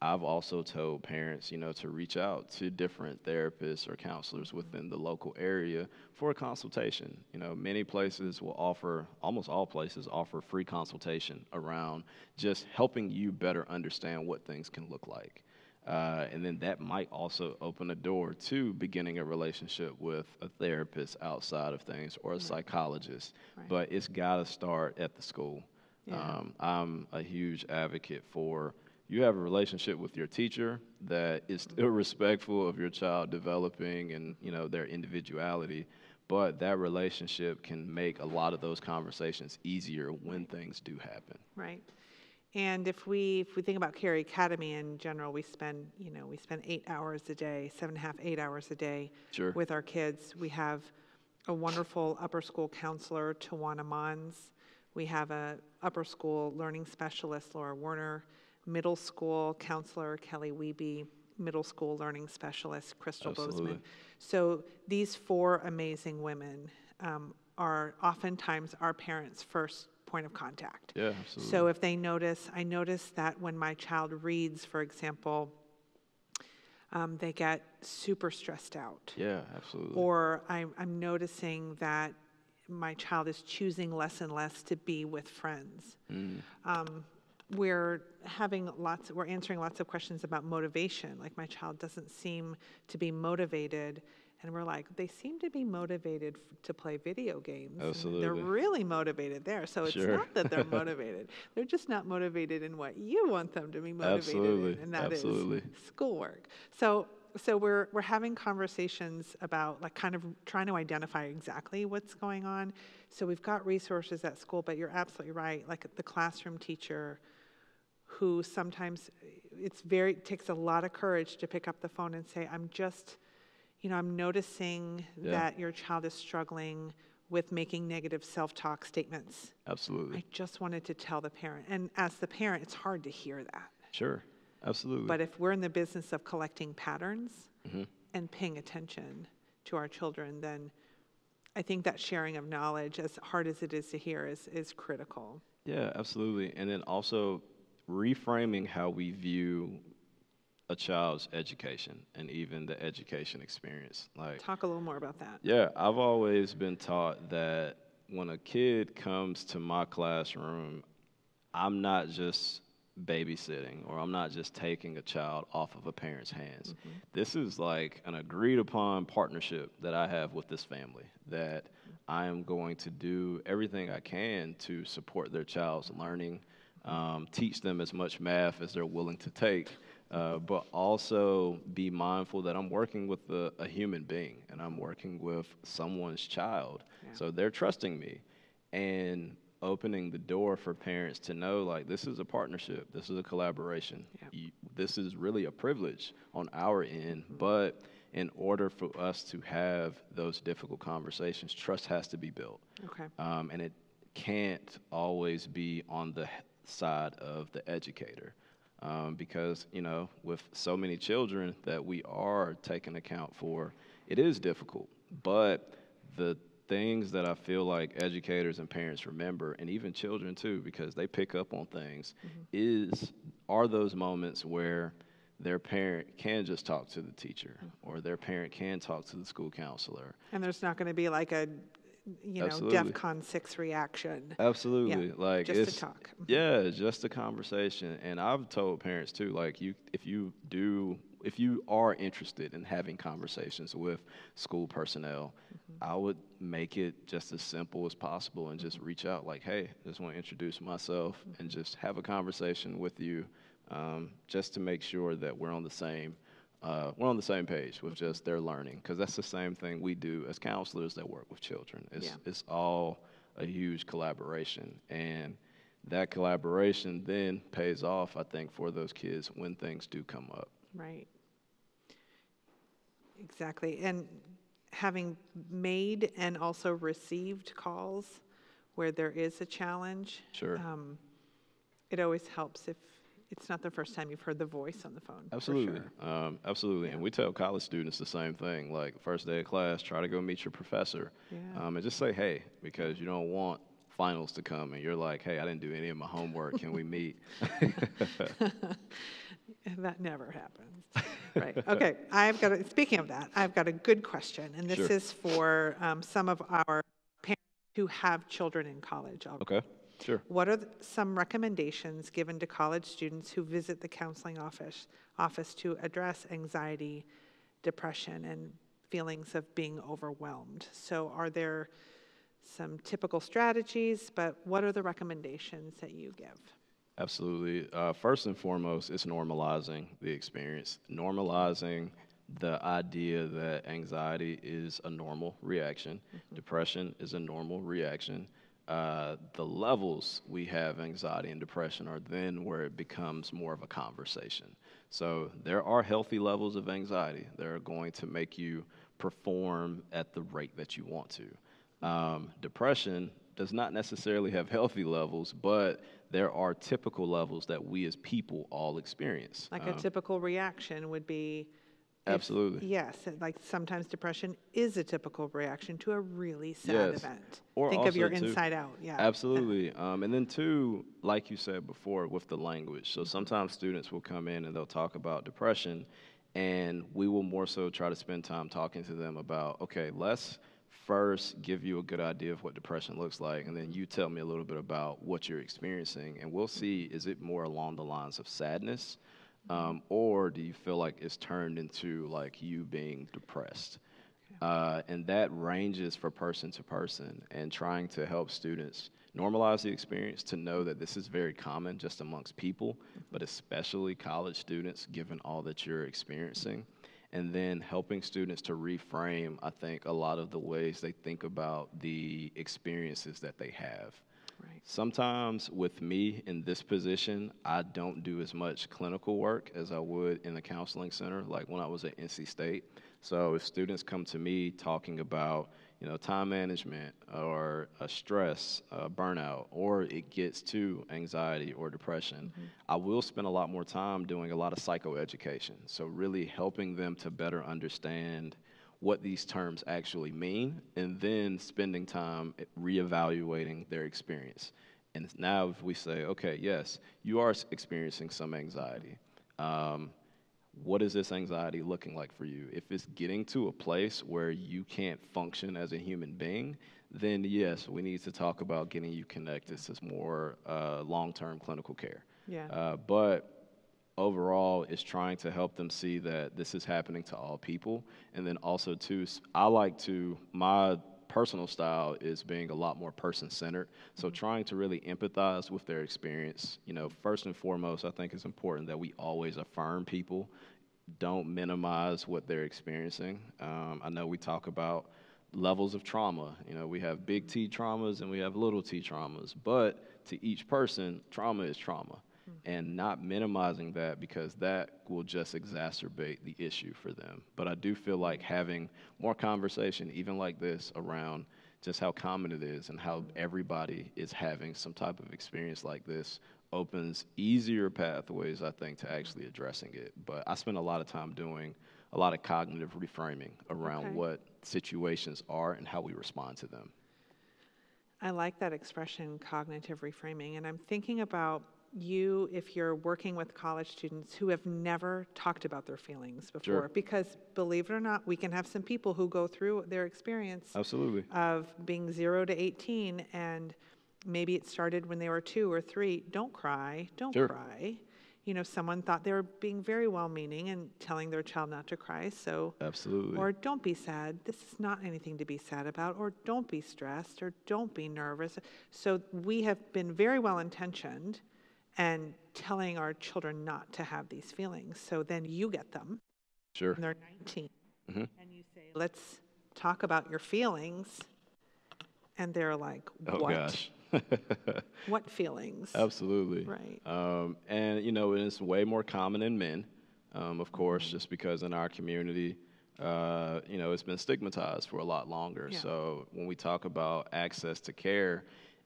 I've also told parents, you know, to reach out to different therapists or counselors within the local area for a consultation. You know, many places will offer, almost all places offer free consultation around just helping you better understand what things can look like. And then that might also open a door to beginning a relationship with a therapist outside of things or a psychologist. Right. But it's got to start at the school. Yeah. I'm a huge advocate for you have a relationship with your teacher that is still respectful of your child developing and, you know, their individuality, but that relationship can make a lot of those conversations easier when things do happen. Right. And if we think about Carey Academy in general, we spend 8 hours a day, 7.5, 8 hours a day Sure. with our kids. We have a wonderful upper school counselor, Tawana Mons. We have a upper school learning specialist, Laura Werner. Middle school counselor, Kelly Wiebe. Middle school learning specialist, Crystal Bozeman. So these 4 amazing women are oftentimes our parents' first point of contact. Yeah, absolutely. So if I notice that when my child reads, for example, they get super stressed out. Yeah, absolutely. Or I'm noticing that my child is choosing less and less to be with friends. We're answering lots of questions about motivation. Like, my child doesn't seem to be motivated, and we're like, they seem to be motivated to play video games. Absolutely. They're really motivated there. So it's Sure. not that they're motivated. They're just not motivated in what you want them to be motivated Absolutely. in, and that Absolutely. is schoolwork. So we're having conversations about, like, kind of trying to identify exactly what's going on. So we've got resources at school, but you're absolutely right. Like, the classroom teacher, who sometimes it takes a lot of courage to pick up the phone and say, I'm noticing that your child is struggling with making negative self-talk statements. Absolutely. I just wanted to tell the parent. And as the parent, it's hard to hear that. Sure. Absolutely. But if we're in the business of collecting patterns and paying attention to our children, then I think that sharing of knowledge, as hard as it is to hear, is critical. Yeah, absolutely. And then also reframing how we view a child's education and even the education experience. Like, Talk a little more about that. yeah, I've always been taught that when a kid comes to my classroom, I'm not just babysitting, or I'm not just taking a child off of a parent's hands. This is like an agreed upon partnership that I have with this family, that I am going to do everything I can to support their child's learning, teach them as much math as they're willing to take, but also be mindful that I'm working with a human being and I'm working with someone's child. Yeah. So they're trusting me and opening the door for parents to know, like, this is a partnership, this is a collaboration. Yeah. This is really a privilege on our end, but in order for us to have those difficult conversations, trust has to be built. Okay. And it can't always be on the side of the educator. Because, you know, with so many children that we are taking account for, it is difficult. But the things that I feel like educators and parents remember, and even children too, because they pick up on things, are those moments where their parent can just talk to the teacher, or their parent can talk to the school counselor. And there's not going to be like a, Absolutely. DEFCON 6 reaction. Absolutely. Yeah, Like, just it's to talk. Yeah, just a conversation. And I've told parents too, like, if you are interested in having conversations with school personnel, I would make it just as simple as possible and just reach out, like, hey, I just want to introduce myself and just have a conversation with you, just to make sure that we're on the same page with just their learning, because that's the same thing we do as counselors that work with children. It's all a huge collaboration, and that collaboration then pays off, I think, for those kids when things do come up. Right. Exactly. And having made and also received calls where there is a challenge, Sure. It always helps if it's not the first time you've heard the voice on the phone. Absolutely. For sure. Absolutely. And we tell college students the same thing. Like, first day of class, try to go meet your professor. Yeah. And just say, hey, because you don't want finals to come and you're like, hey, I didn't do any of my homework. Can we meet? That never happens. Right. Okay. Speaking of that, I've got a good question. And this Sure. is for some of our parents who have children in college already. Okay. Sure. What are some recommendations given to college students who visit the counseling office to address anxiety, depression, and feelings of being overwhelmed? So are there some typical strategies, but what are the recommendations that you give? Absolutely. First and foremost, it's normalizing the experience, normalizing the idea that anxiety is a normal reaction, depression is a normal reaction. The levels we have anxiety and depression are then where it becomes more of a conversation. So there are healthy levels of anxiety that are going to make you perform at the rate that you want to. Depression does not necessarily have healthy levels, but there are typical levels that we as people all experience. Like a typical reaction would be... Absolutely. Yes, like sometimes depression is a typical reaction to a really sad event. Or think of your also, too, inside out. Yeah. Absolutely. And then too, like you said before, with the language. So sometimes students will come in and they'll talk about depression, and we will more so try to spend time talking to them about, okay, let's first give you a good idea of what depression looks like, and then you tell me a little bit about what you're experiencing, and we'll see, is it more along the lines of sadness, or do you feel like it's turned into like you being depressed? And that ranges for person to person, and trying to help students normalize the experience to know that this is very common just amongst people, but especially college students, given all that you're experiencing. And then helping students to reframe, I think, a lot of the ways they think about the experiences that they have. Right. Sometimes with me in this position, I don't do as much clinical work as I would in the counseling center, like when I was at NC State. So if students come to me talking about, time management or stress, burnout, or it gets to anxiety or depression, I will spend a lot more time doing a lot of psychoeducation. So really helping them to better understand what these terms actually mean, and then spending time reevaluating their experience. And now if we say, okay, yes, you are experiencing some anxiety. What is this anxiety looking like for you? If it's getting to a place where you can't function as a human being, then yes, we need to talk about getting you connected to more long-term clinical care. Yeah. But overall, it's trying to help them see that this is happening to all people. And then also, too, my personal style is being a lot more person-centered. So trying to really empathize with their experience. First and foremost, I think it's important that we always affirm people. Don't minimize what they're experiencing. I know we talk about levels of trauma. We have big T traumas and we have little T traumas. But to each person, trauma is trauma. And not minimizing that, because that will just exacerbate the issue for them. But I do feel like having more conversation, even like this, around just how common it is and how everybody is having some type of experience like this opens easier pathways, I think, to actually addressing it. But I spend a lot of time doing a lot of cognitive reframing around what situations are and how we respond to them. I like that expression, cognitive reframing. And I'm thinking about you, if you're working with college students who have never talked about their feelings before. Sure. Because believe it or not, we can have some people who go through their experience Absolutely. of being 0 to 18, and maybe it started when they were 2 or 3. Don't cry. Don't Sure. cry. Someone thought they were being very well-meaning and telling their child not to cry. So, Absolutely. or don't be sad. This is not anything to be sad about. Or don't be stressed. Or don't be nervous. So we have been very well-intentioned and telling our children not to have these feelings. So then you get them. Sure. And they're 19. And you say, let's talk about your feelings. And they're like, what? Oh, gosh. What feelings? Absolutely. Right. And it's way more common in men, of course, just because in our community, it's been stigmatized for a lot longer. Yeah. So when we talk about access to care,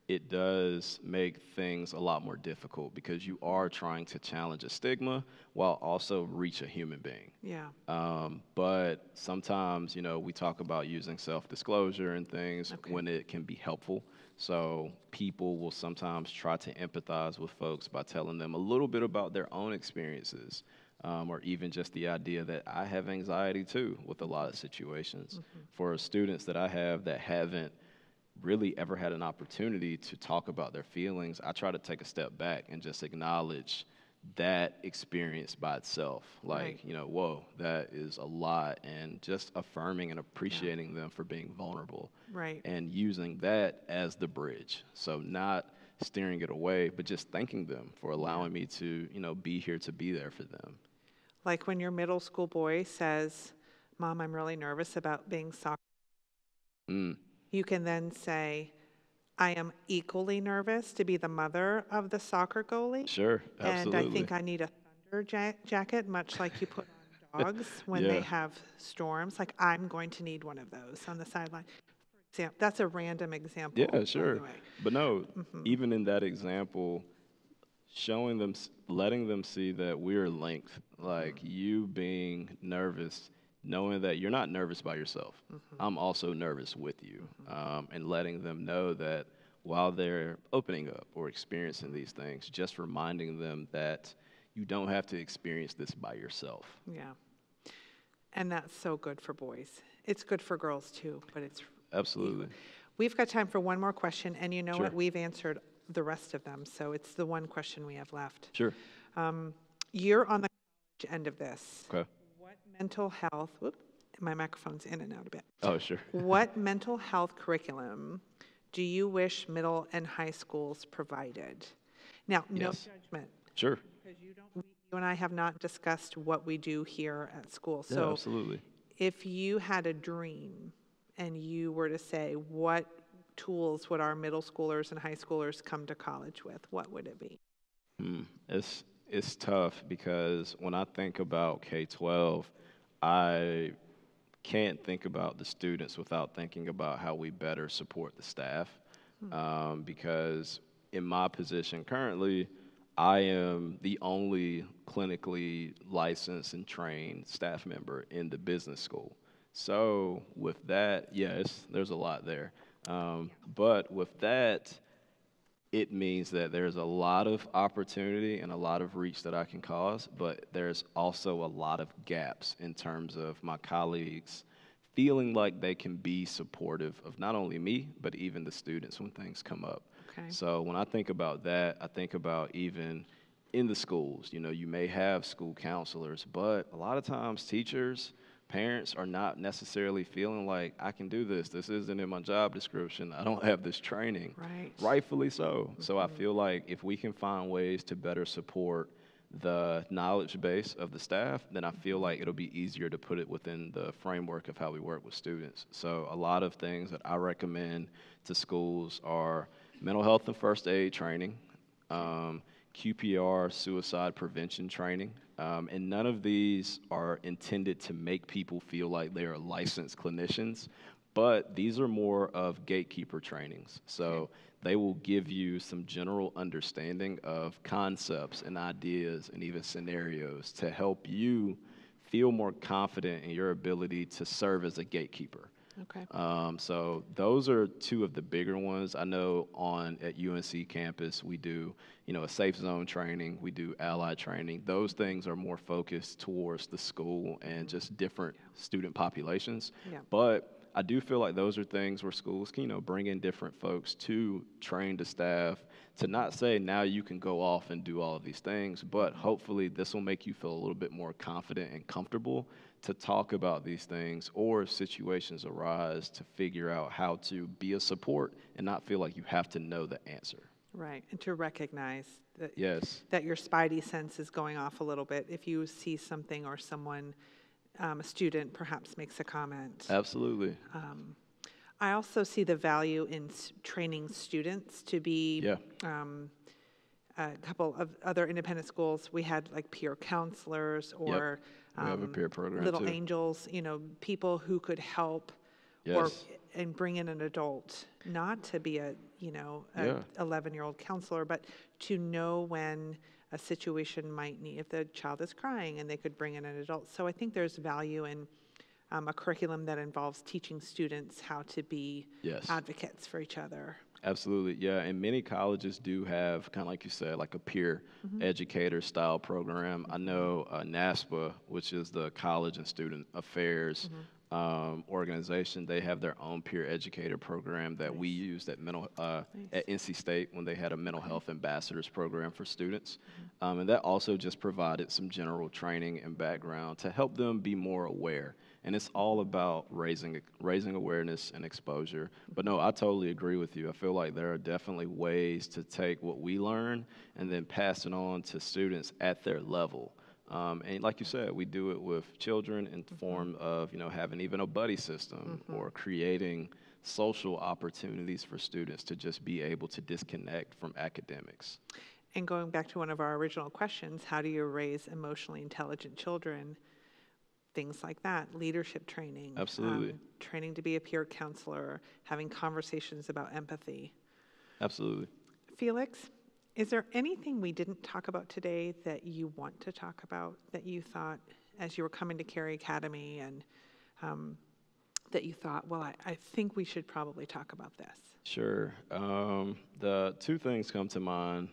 it does make things a lot more difficult because you are trying to challenge a stigma while also reach a human being. Yeah. But sometimes, we talk about using self-disclosure and things Okay. when it can be helpful. So people will sometimes try to empathize with folks by telling them a little bit about their own experiences, or even just the idea that I have anxiety too with a lot of situations. For students that I have that haven't really ever had an opportunity to talk about their feelings, I try to take a step back and just acknowledge that experience by itself. Like, Right. whoa, that is a lot, and just affirming and appreciating them for being vulnerable Right. and using that as the bridge. So not steering it away, but just thanking them for allowing me to, be here to be there for them. Like when your middle school boy says, Mom, I'm really nervous about being soccer, Mm, you can then say, I am equally nervous to be the mother of the soccer goalie. sure, And I absolutely. think I need a thunder jacket, much like you put on dogs when they Yeah, have storms. Like I'm going to need one of those on the sideline. That's a random example, yeah, by the sure. way. But no, even in that example, showing them, letting them see that we're linked, like you being nervous, knowing that you're not nervous by yourself. I'm also nervous with you, and letting them know that while they're opening up or experiencing these things, just reminding them that you don't have to experience this by yourself. Yeah. And that's so good for boys. It's good for girls too, but it's equal. Absolutely. We've got time for one more question, and you know Sure. what? We've answered the rest of them, so it's the one question we have left. Sure. You're on the college end of this. Okay. What mental health, whoop, my microphone's in and out a bit. Oh, sure. What mental health curriculum do you wish middle and high schools provided? Now, no Yes. judgment, Sure. because you and I have not discussed what we do here at school. Yeah, So absolutely. if you had a dream and you were to say, what tools would our middle schoolers and high schoolers come to college with, what would it be? It's tough because when I think about K-12, I can't think about the students without thinking about how we better support the staff. Because in my position currently, I am the only clinically licensed and trained staff member in the business school. So with that, yes, there's a lot there. But with that, it means that there's a lot of opportunity and a lot of reach that I can cause, but there's also a lot of gaps in terms of my colleagues feeling like they can be supportive of not only me, but even the students when things come up. Okay. So when I think about that, I think about even in the schools, you may have school counselors, but a lot of times teachers, parents are not necessarily feeling like I can do this. This isn't in my job description. I don't have this training. Right. Rightfully so. So I feel like if we can find ways to better support the knowledge base of the staff, then I feel like it'll be easier to put it within the framework of how we work with students. So a lot of things that I recommend to schools are mental health and first aid training, QPR, suicide prevention training. And none of these are intended to make people feel like they are licensed clinicians, but these are more of gatekeeper trainings. So they will give you some general understanding of concepts and ideas and even scenarios to help you feel more confident in your ability to serve as a gatekeeper. Okay. So those are two of the bigger ones. I know at UNC campus we do, a safe zone training. We do ally training. Those things are more focused towards the school and just different student populations. Yeah. But I do feel like those are things where schools can, bring in different folks to train the staff to not say now you can go off and do all of these things, but hopefully this will make you feel a little bit more confident and comfortable to talk about these things, or if situations arise, to figure out how to be a support and not feel like you have to know the answer. Right. And to recognize that, Yes, that your spidey sense is going off a little bit if you see something or someone, a student perhaps makes a comment. absolutely. I also see the value in training students to be. Yeah, A couple of other independent schools, we had like peer counselors or We have a peer program little too. angels, people who could help Yes. and bring in an adult, not to be a Yeah. 11-year-old counselor, but to know when a situation might need, if the child is crying, and they could bring in an adult. So I think there's value in a curriculum that involves teaching students how to be Yes. advocates for each other. Absolutely, yeah. And many colleges do have, kind of like you said, like a peer educator style program. I know NASPA, which is the College and Student Affairs organization, they have their own peer educator program that we used at at NC State when they had a mental health ambassadors program for students. And that also just provided some general training and background to help them be more aware. And it's all about raising awareness and exposure. But no, I totally agree with you. I feel like there are definitely ways to take what we learn and then pass it on to students at their level. And like you said, we do it with children in the form of, having even a buddy system or creating social opportunities for students to just be able to disconnect from academics. And going back to one of our original questions, how do you raise emotionally intelligent children? Things like that, leadership training. Absolutely. Training to be a peer counselor, having conversations about empathy. Absolutely. Felix, is there anything we didn't talk about today that you want to talk about, that you thought as you were coming to Carey Academy, and that you thought, well, I think we should probably talk about this? Sure. The two things come to mind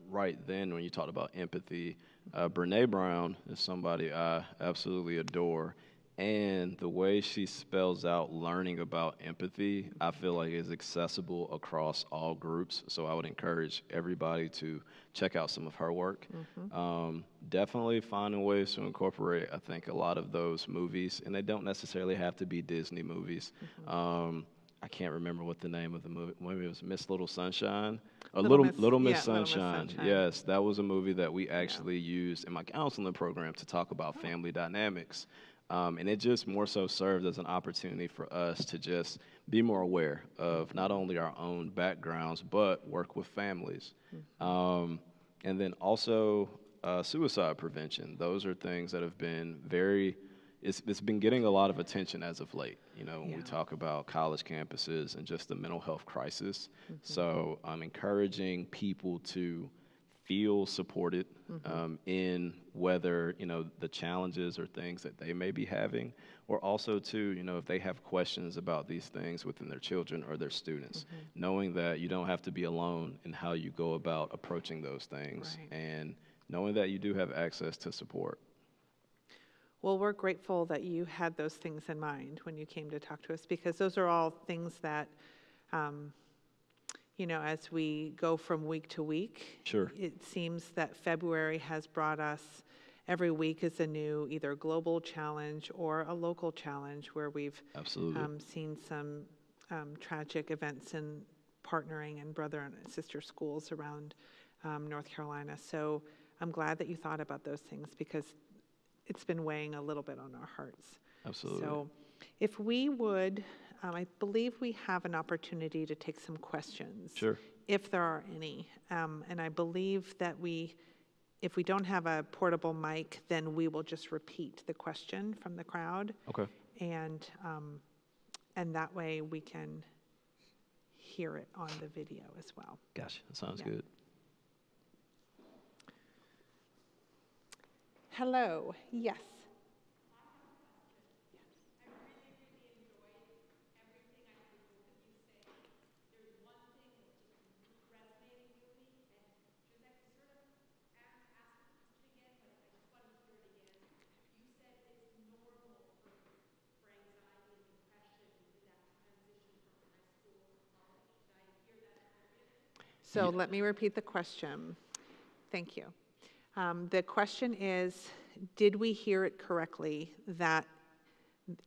right then when you talked about empathy. Brene Brown is somebody I absolutely adore, and the way she spells out learning about empathy, I feel like is accessible across all groups. So I would encourage everybody to check out some of her work. Definitely finding ways to incorporate, I think, a lot of those movies, and they don't necessarily have to be Disney movies. I can't remember what the name of the movie. Maybe it was Miss Little Sunshine. Little Miss Sunshine. Yes, that was a movie that we actually used in my counseling program to talk about family dynamics. And it just more so served as an opportunity for us to just be more aware of not only our own backgrounds, but work with families. And then also suicide prevention. Those are things that have been it's been getting a lot of attention as of late, when we talk about college campuses and just the mental health crisis. So I'm encouraging people to feel supported in whether, the challenges or things that they may be having, or also too, if they have questions about these things within their children or their students, knowing that you don't have to be alone in how you go about approaching those things, and knowing that you do have access to support. Well, we're grateful that you had those things in mind when you came to talk to us, because those are all things that, as we go from week to week, it seems that February has brought us, every week is a new either global challenge or a local challenge where we've seen some tragic events in partnering and brother and sister schools around North Carolina. So I'm glad that you thought about those things, because it's been weighing a little bit on our hearts. Absolutely. So if we would, I believe we have an opportunity to take some questions. Sure. If there are any. And I believe that if we don't have a portable mic, then we will just repeat the question from the crowd. Okay. And that way we can hear it on the video as well. Gotcha. That sounds good. Hello. Yes. So let me repeat the question. Thank you. The question is, did we hear it correctly that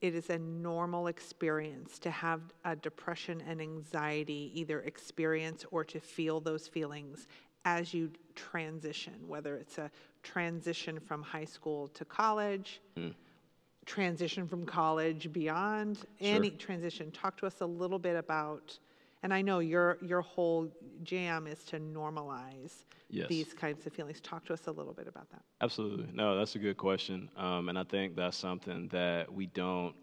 it is a normal experience to have a depression and anxiety either experience or to feel those feelings as you transition, whether it's a transition from high school to college, transition from college beyond, any transition? Talk to us a little bit about, And I know your whole jam is to normalize Yes. these kinds of feelings. Talk to us a little bit about that. Absolutely. No, that's a good question. And I think that's something that we don't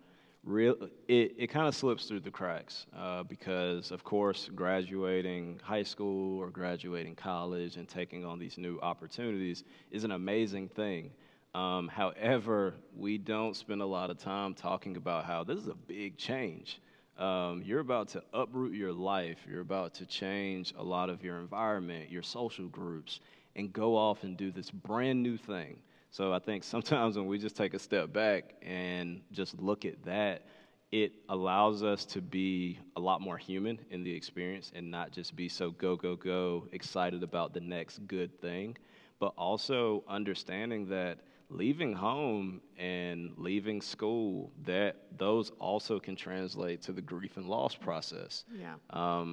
really, it kind of slips through the cracks because, of course, graduating high school or graduating college and taking on these new opportunities is an amazing thing. However, we don't spend a lot of time talking about how this is a big change. You're about to uproot your life. You're about to change a lot of your environment, your social groups, and go off and do this brand new thing. So I think sometimes when we just take a step back and just look at that, it allows us to be a lot more human in the experience and not just be so go, go, go, excited about the next good thing, but also understanding that leaving home and leaving school, that those also can translate to the grief and loss process. Yeah.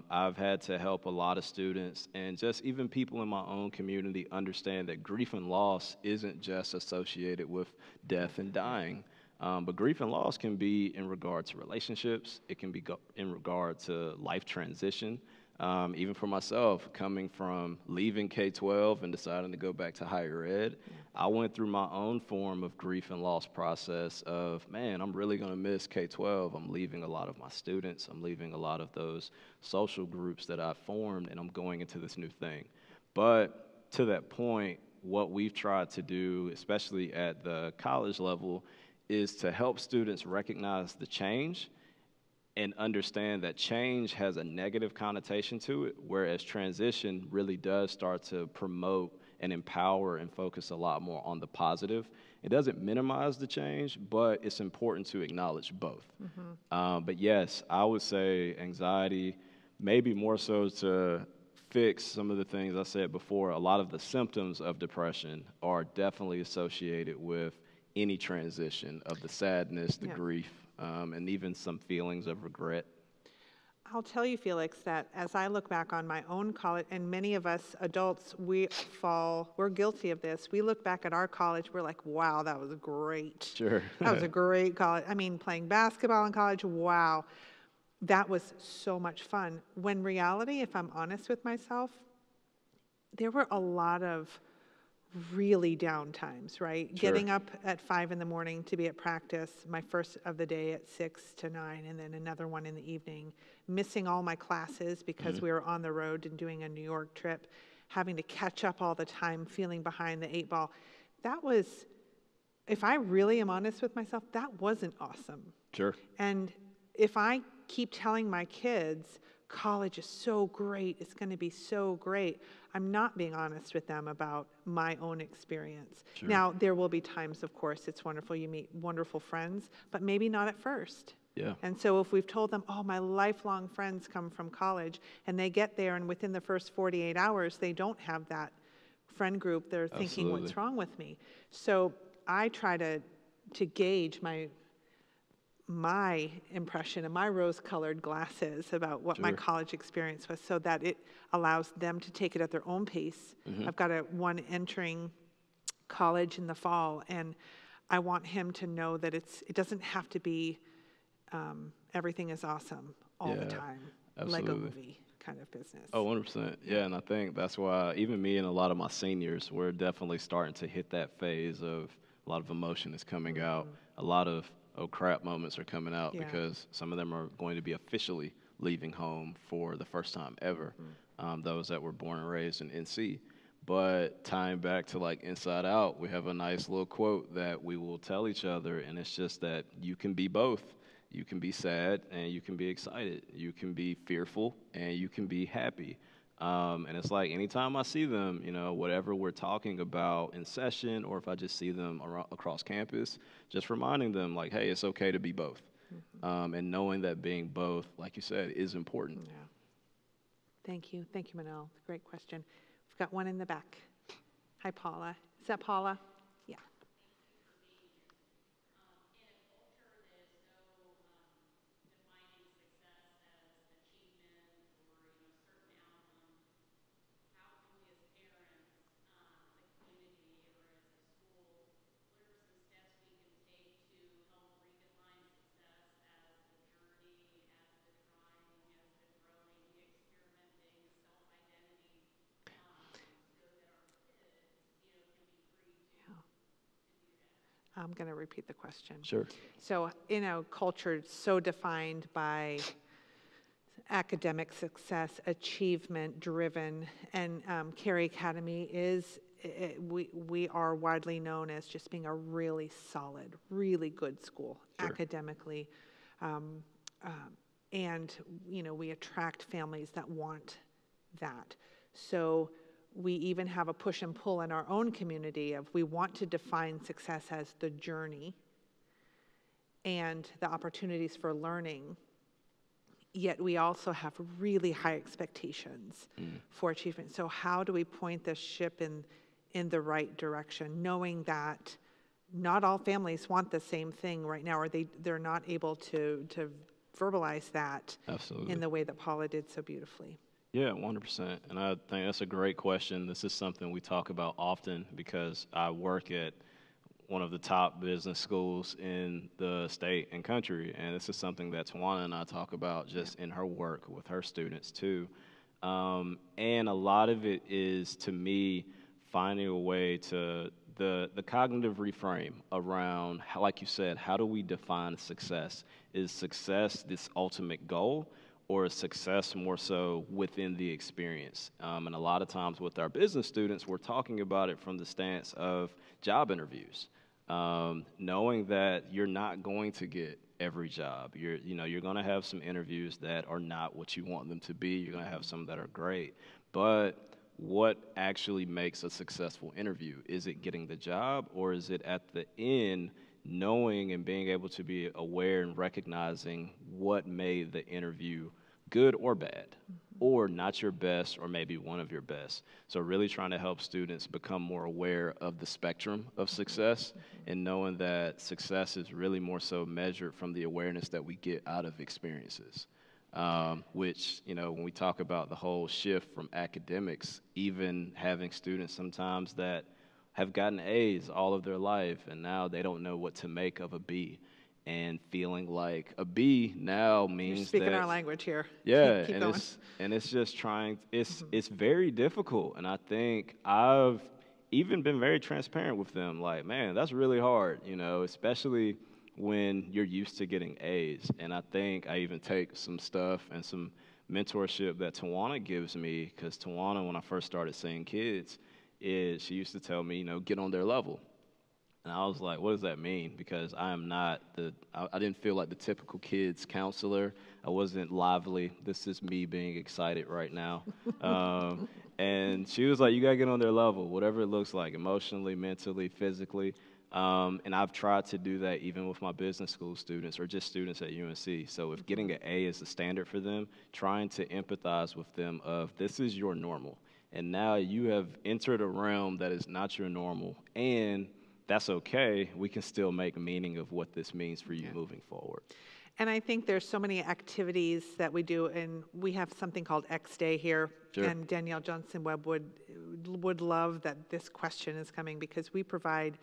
I've had to help a lot of students and just even people in my own community understand that grief and loss isn't just associated with death and dying. But grief and loss can be in regard to relationships. It can be in regard to life transition. Even for myself, coming from leaving K-12 and deciding to go back to higher ed, I went through my own form of grief and loss process of, man, I'm really going to miss K-12. I'm leaving a lot of my students. I'm leaving a lot of those social groups that I formed, and I'm going into this new thing. But to that point, what we've tried to do, especially at the college level, is to help students recognize the change and understand that change has a negative connotation to it, whereas transition really does start to promote and empower and focus a lot more on the positive. It doesn't minimize the change, but it's important to acknowledge both. But yes, I would say anxiety, maybe more so to fix some of the things I said before. A lot of the symptoms of depression are definitely associated with any transition of the sadness, the grief, and even some feelings of regret. I'll tell you, Felix, that as I look back on my own college, and many of us adults, we're guilty of this. We look back at our college, we're like, wow, that was great. Sure. That was a great college. I mean, playing basketball in college, wow. That was so much fun. When reality, if I'm honest with myself, there were a lot of really down times, right? Sure. Getting up at 5 a.m. to be at practice, my first of the day at 6 to 9, and then another one in the evening, missing all my classes because we were on the road and doing a New York trip, having to catch up all the time, feeling behind the 8 ball. That was, if I really am honest with myself, that wasn't awesome. Sure. And if I keep telling my kids, college is so great, it's going to be so great, I'm not being honest with them about my own experience. Sure. Now, there will be times, of course, it's wonderful, you meet wonderful friends, but maybe not at first. Yeah. And so if we've told them, oh, my lifelong friends come from college, and they get there, and within the first 48 hours, they don't have that friend group, they're thinking, Absolutely. what's wrong with me? So I try to gauge my impression and my rose-colored glasses about what my college experience was so that it allows them to take it at their own pace. I've got one entering college in the fall, and I want him to know that it doesn't have to be everything is awesome all the time. Absolutely. Lego movie kind of business. Oh, 100%. Yeah, and I think that's why even me and a lot of my seniors, we're definitely starting to hit that phase of a lot of emotion is coming out. A lot of oh crap moments are coming out because some of them are going to be officially leaving home for the first time ever, those that were born and raised in NC. But tying back to like Inside Out, we have a nice little quote that we will tell each other, and it's just that you can be both. You can be sad and you can be excited. You can be fearful and you can be happy. And it's like anytime I see them, you know, whatever we're talking about in session, or if I just see them across campus, just reminding them like, hey, it's okay to be both. And knowing that being both, like you said, is important. Yeah. Thank you. Thank you, Manel. Great question. We've got one in the back. Hi, Paula. Is that Paula? Yeah. I'm going to repeat the question. Sure. So, culture is so defined by academic success, achievement driven, and Carey Academy is, we are widely known as just being a really solid, really good school, Sure. academically. Um, and, we attract families that want that. So we even have a push and pull in our own community of we want to define success as the journey and the opportunities for learning, yet we also have really high expectations for achievement. So how do we point the ship in the right direction, knowing that not all families want the same thing right now, or they're not able to verbalize that Absolutely. in the way that Paula did so beautifully. Yeah, 100%. And I think that's a great question. This is something we talk about often because I work at one of the top business schools in the state and country. And this is something that Tawana and I talk about just in her work with her students too. And a lot of it is, to me, finding a way to the cognitive reframe around, how, like you said, how do we define success? Is success this ultimate goal, or is success more so within the experience? And a lot of times with our business students, we're talking about it from the stance of job interviews, knowing that you're not going to get every job. You're going to have some interviews that are not what you want them to be. You're going to have some that are great. But what actually makes a successful interview? Is it getting the job, or is it at the end knowing and being able to be aware and recognizing what made the interview good or bad, or not your best, or maybe one of your best? So really trying to help students become more aware of the spectrum of success, and knowing that success is really more so measured from the awareness that we get out of experiences. Which, when we talk about the whole shift from academics, even having students sometimes that have gotten A's all of their life, and now they don't know what to make of a B, and feeling like a B now means You're speaking that, our language here. yeah, Keep and going. it's just trying. It's very difficult, and I think I've even been very transparent with them. Like, man, that's really hard, especially when you're used to getting A's. And I think I even take some stuff and some mentorship that Tawana gives me, because Tawana, when I first started seeing kids, she used to tell me, get on their level. And I was like, what does that mean? Because I am not I didn't feel like the typical kids counselor. I wasn't lively. This is me being excited right now. And she was like, you got to get on their level, whatever it looks like, emotionally, mentally, physically. And I've tried to do that even with my business school students, or just students at UNC. So if getting an A is the standard for them, trying to empathize with them of, this is your normal. And now you have entered a realm that is not your normal. And that's okay. We can still make meaning of what this means for you moving forward. And I think there's so many activities that we do, and we have something called X Day here. Sure. And Danielle Johnson-Webb would love that this question is coming, because we provide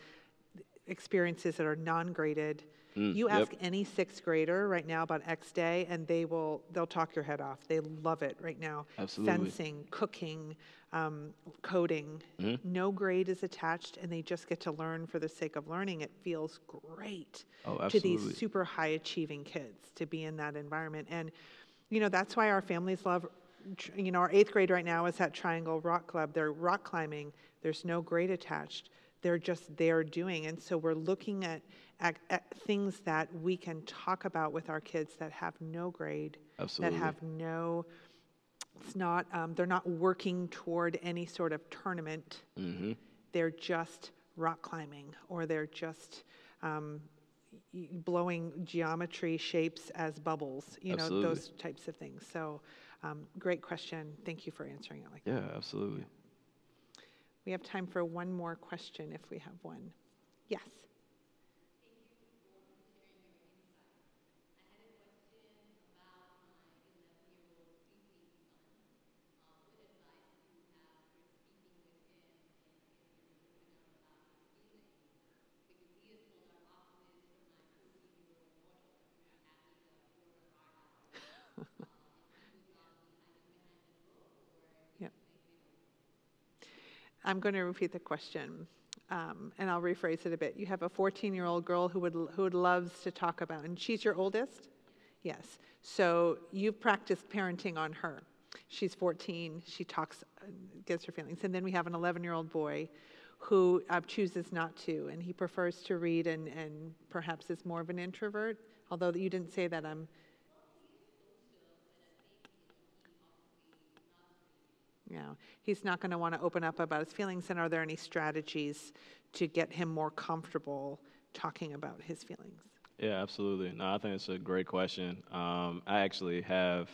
experiences that are non-graded. You ask any sixth grader right now about X Day, and they'll talk your head off. They love it right now. Absolutely. Fencing, cooking, coding. No grade is attached, and they just get to learn for the sake of learning. It feels great to these super high achieving kids to be in that environment. And, that's why our families love, our eighth grade right now is at Triangle Rock Club. They're rock climbing. There's no grade attached. They're just there doing. And so we're looking at things that we can talk about with our kids that have no grade, Absolutely. that have no, it's not, they're not working toward any sort of tournament. They're just rock climbing, or they're just blowing geometry shapes as bubbles, Absolutely. those types of things. So great question. Thank you for answering it like that. Yeah, absolutely. We have time for one more question if we have one. Yes. I'm going to repeat the question. and I'll rephrase it a bit. You have a 14-year-old girl who loves to talk about, and she's your oldest? Yes. So you've practiced parenting on her. She's 14. She talks, gets her feelings. And then we have an 11-year-old boy who chooses not to, and he prefers to read and perhaps is more of an introvert. Although you didn't say that, he's not going to want to open up about his feelings. And are there any strategies to get him more comfortable talking about his feelings? Yeah, absolutely. No, I think it's a great question. I actually have,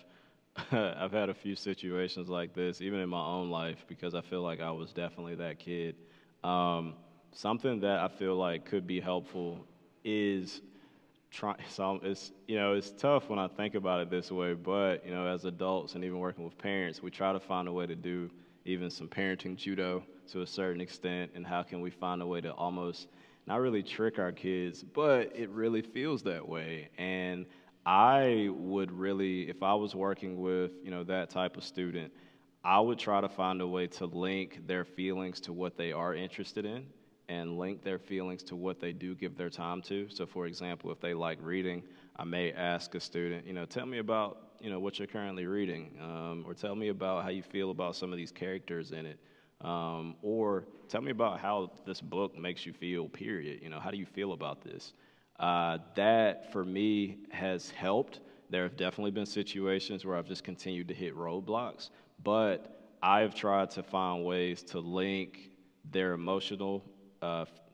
I've had a few situations like this, even in my own life, because I feel like I was definitely that kid. Something that I feel like could be helpful is it's tough when I think about it this way, but, as adults and even working with parents, we try to find a way to do even some parenting judo to a certain extent, and how can we find a way to almost not really trick our kids, but it really feels that way. And I would really, if I was working with, that type of student, I would try to find a way to link their feelings to what they are interested in, and link their feelings to what they do give their time to. So, for example, if they like reading, I may ask a student, tell me about, what you're currently reading, or tell me about how you feel about some of these characters in it, or tell me about how this book makes you feel, period. How do you feel about this? That, for me, has helped. There have definitely been situations where I've just continued to hit roadblocks, but I've tried to find ways to link their emotional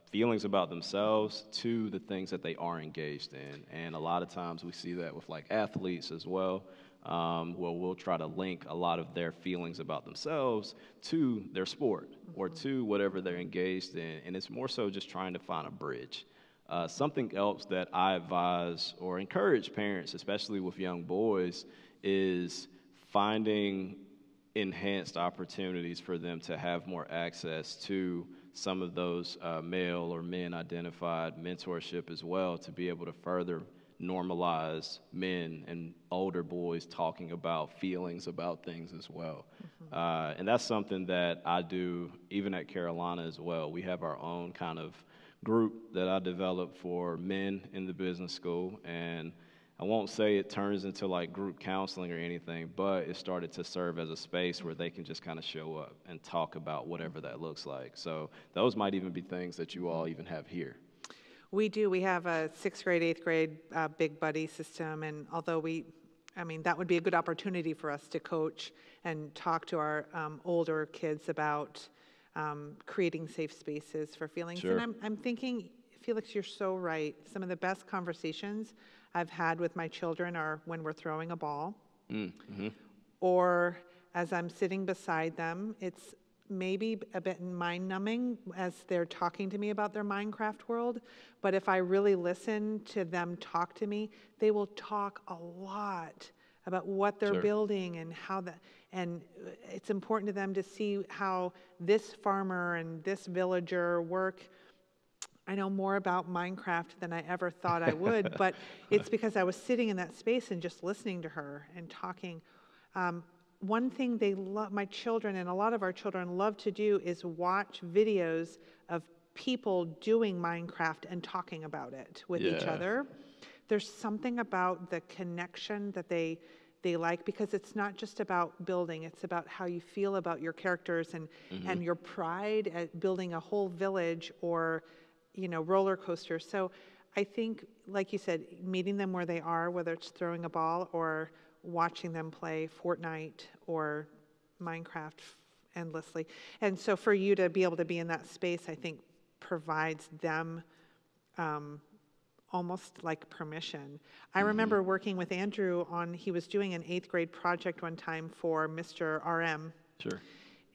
feelings about themselves to the things that they are engaged in. And a lot of times we see that with like athletes as well, where we'll try to link a lot of their feelings about themselves to their sport or to whatever they're engaged in. And it's more so just trying to find a bridge. Something else that I advise or encourage parents, especially with young boys, is finding enhanced opportunities for them to have more access to some of those male or men-identified mentorship as well, to be able to further normalize men and older boys talking about feelings about things as well. And that's something that I do even at Carolina as well. We have our own kind of group that I developed for men in the business school, and I won't say it turns into like group counseling or anything, but it started to serve as a space where they can just kind of show up and talk about whatever that looks like. So those might even be things that you all even have here. We do. We have a 6th grade, 8th grade big buddy system, and although that would be a good opportunity for us to coach and talk to our older kids about creating safe spaces for feelings. Sure. And I'm thinking, Felix, you're so right. Some of the best conversations I've had with my children are when we're throwing a ball, or as I'm sitting beside them. It's maybe a bit mind-numbing as they're talking to me about their Minecraft world, but if I really listen to them talk to me, they will talk a lot about what they're building and how that, and it's important to them to see how this farmer and this villager work. I know more about Minecraft than I ever thought I would, but it's because I was sitting in that space and just listening to her and talking. One thing they love, my children and a lot of our children love to do, is watch videos of people doing Minecraft and talking about it with each other. There's something about the connection that they like, because it's not just about building, it's about how you feel about your characters and your pride at building a whole village or roller coaster. So I think, like you said, meeting them where they are, whether it's throwing a ball or watching them play Fortnite or Minecraft endlessly. And so for you to be able to be in that space, I think provides them almost like permission. I remember working with Andrew he was doing an 8th grade project one time for Mr. RM. Sure.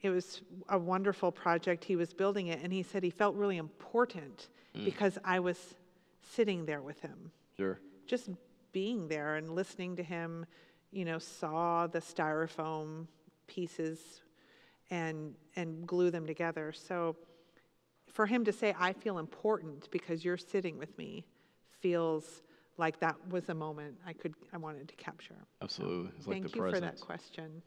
It was a wonderful project. He was building it, and he said he felt really important because I was sitting there with him. Sure. Just being there and listening to him, saw the styrofoam pieces and glue them together. So for him to say, I feel important because you're sitting with me, feels like that was a moment I wanted to capture. Absolutely. It's like Thank the you presence. for that question.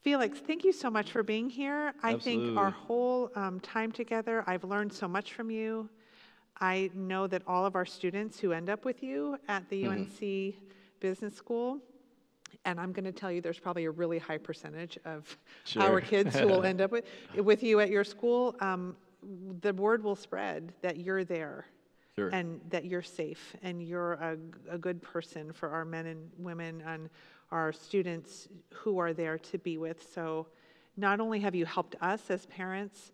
Felix, thank you so much for being here. I think our Absolutely. whole time together, I've learned so much from you. I know that all of our students who end up with you at the Mhm. UNC Business School, and I'm going to tell you there's probably a really high percentage of our Sure. kids who will end up with you at your school, the word will spread that you're there Sure. and that you're safe and you're a good person for our men and women and our students who are there to be with. So not only have you helped us as parents,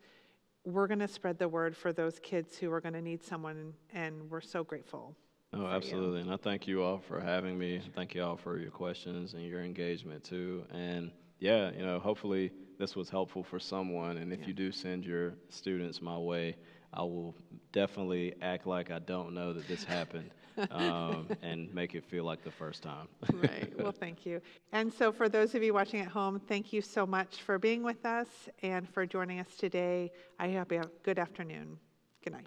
we're going to spread the word for those kids who are going to need someone, and we're so grateful Oh, for you. absolutely. And I thank you all for having me. Thank you all for your questions and your engagement too. And yeah, hopefully this was helpful for someone. And if Yeah. you do send your students my way, I will definitely act like I don't know that this happened, and make it feel like the first time. Right. Well, thank you. And so for those of you watching at home, thank you so much for being with us and for joining us today. I hope you have a good afternoon. Good night.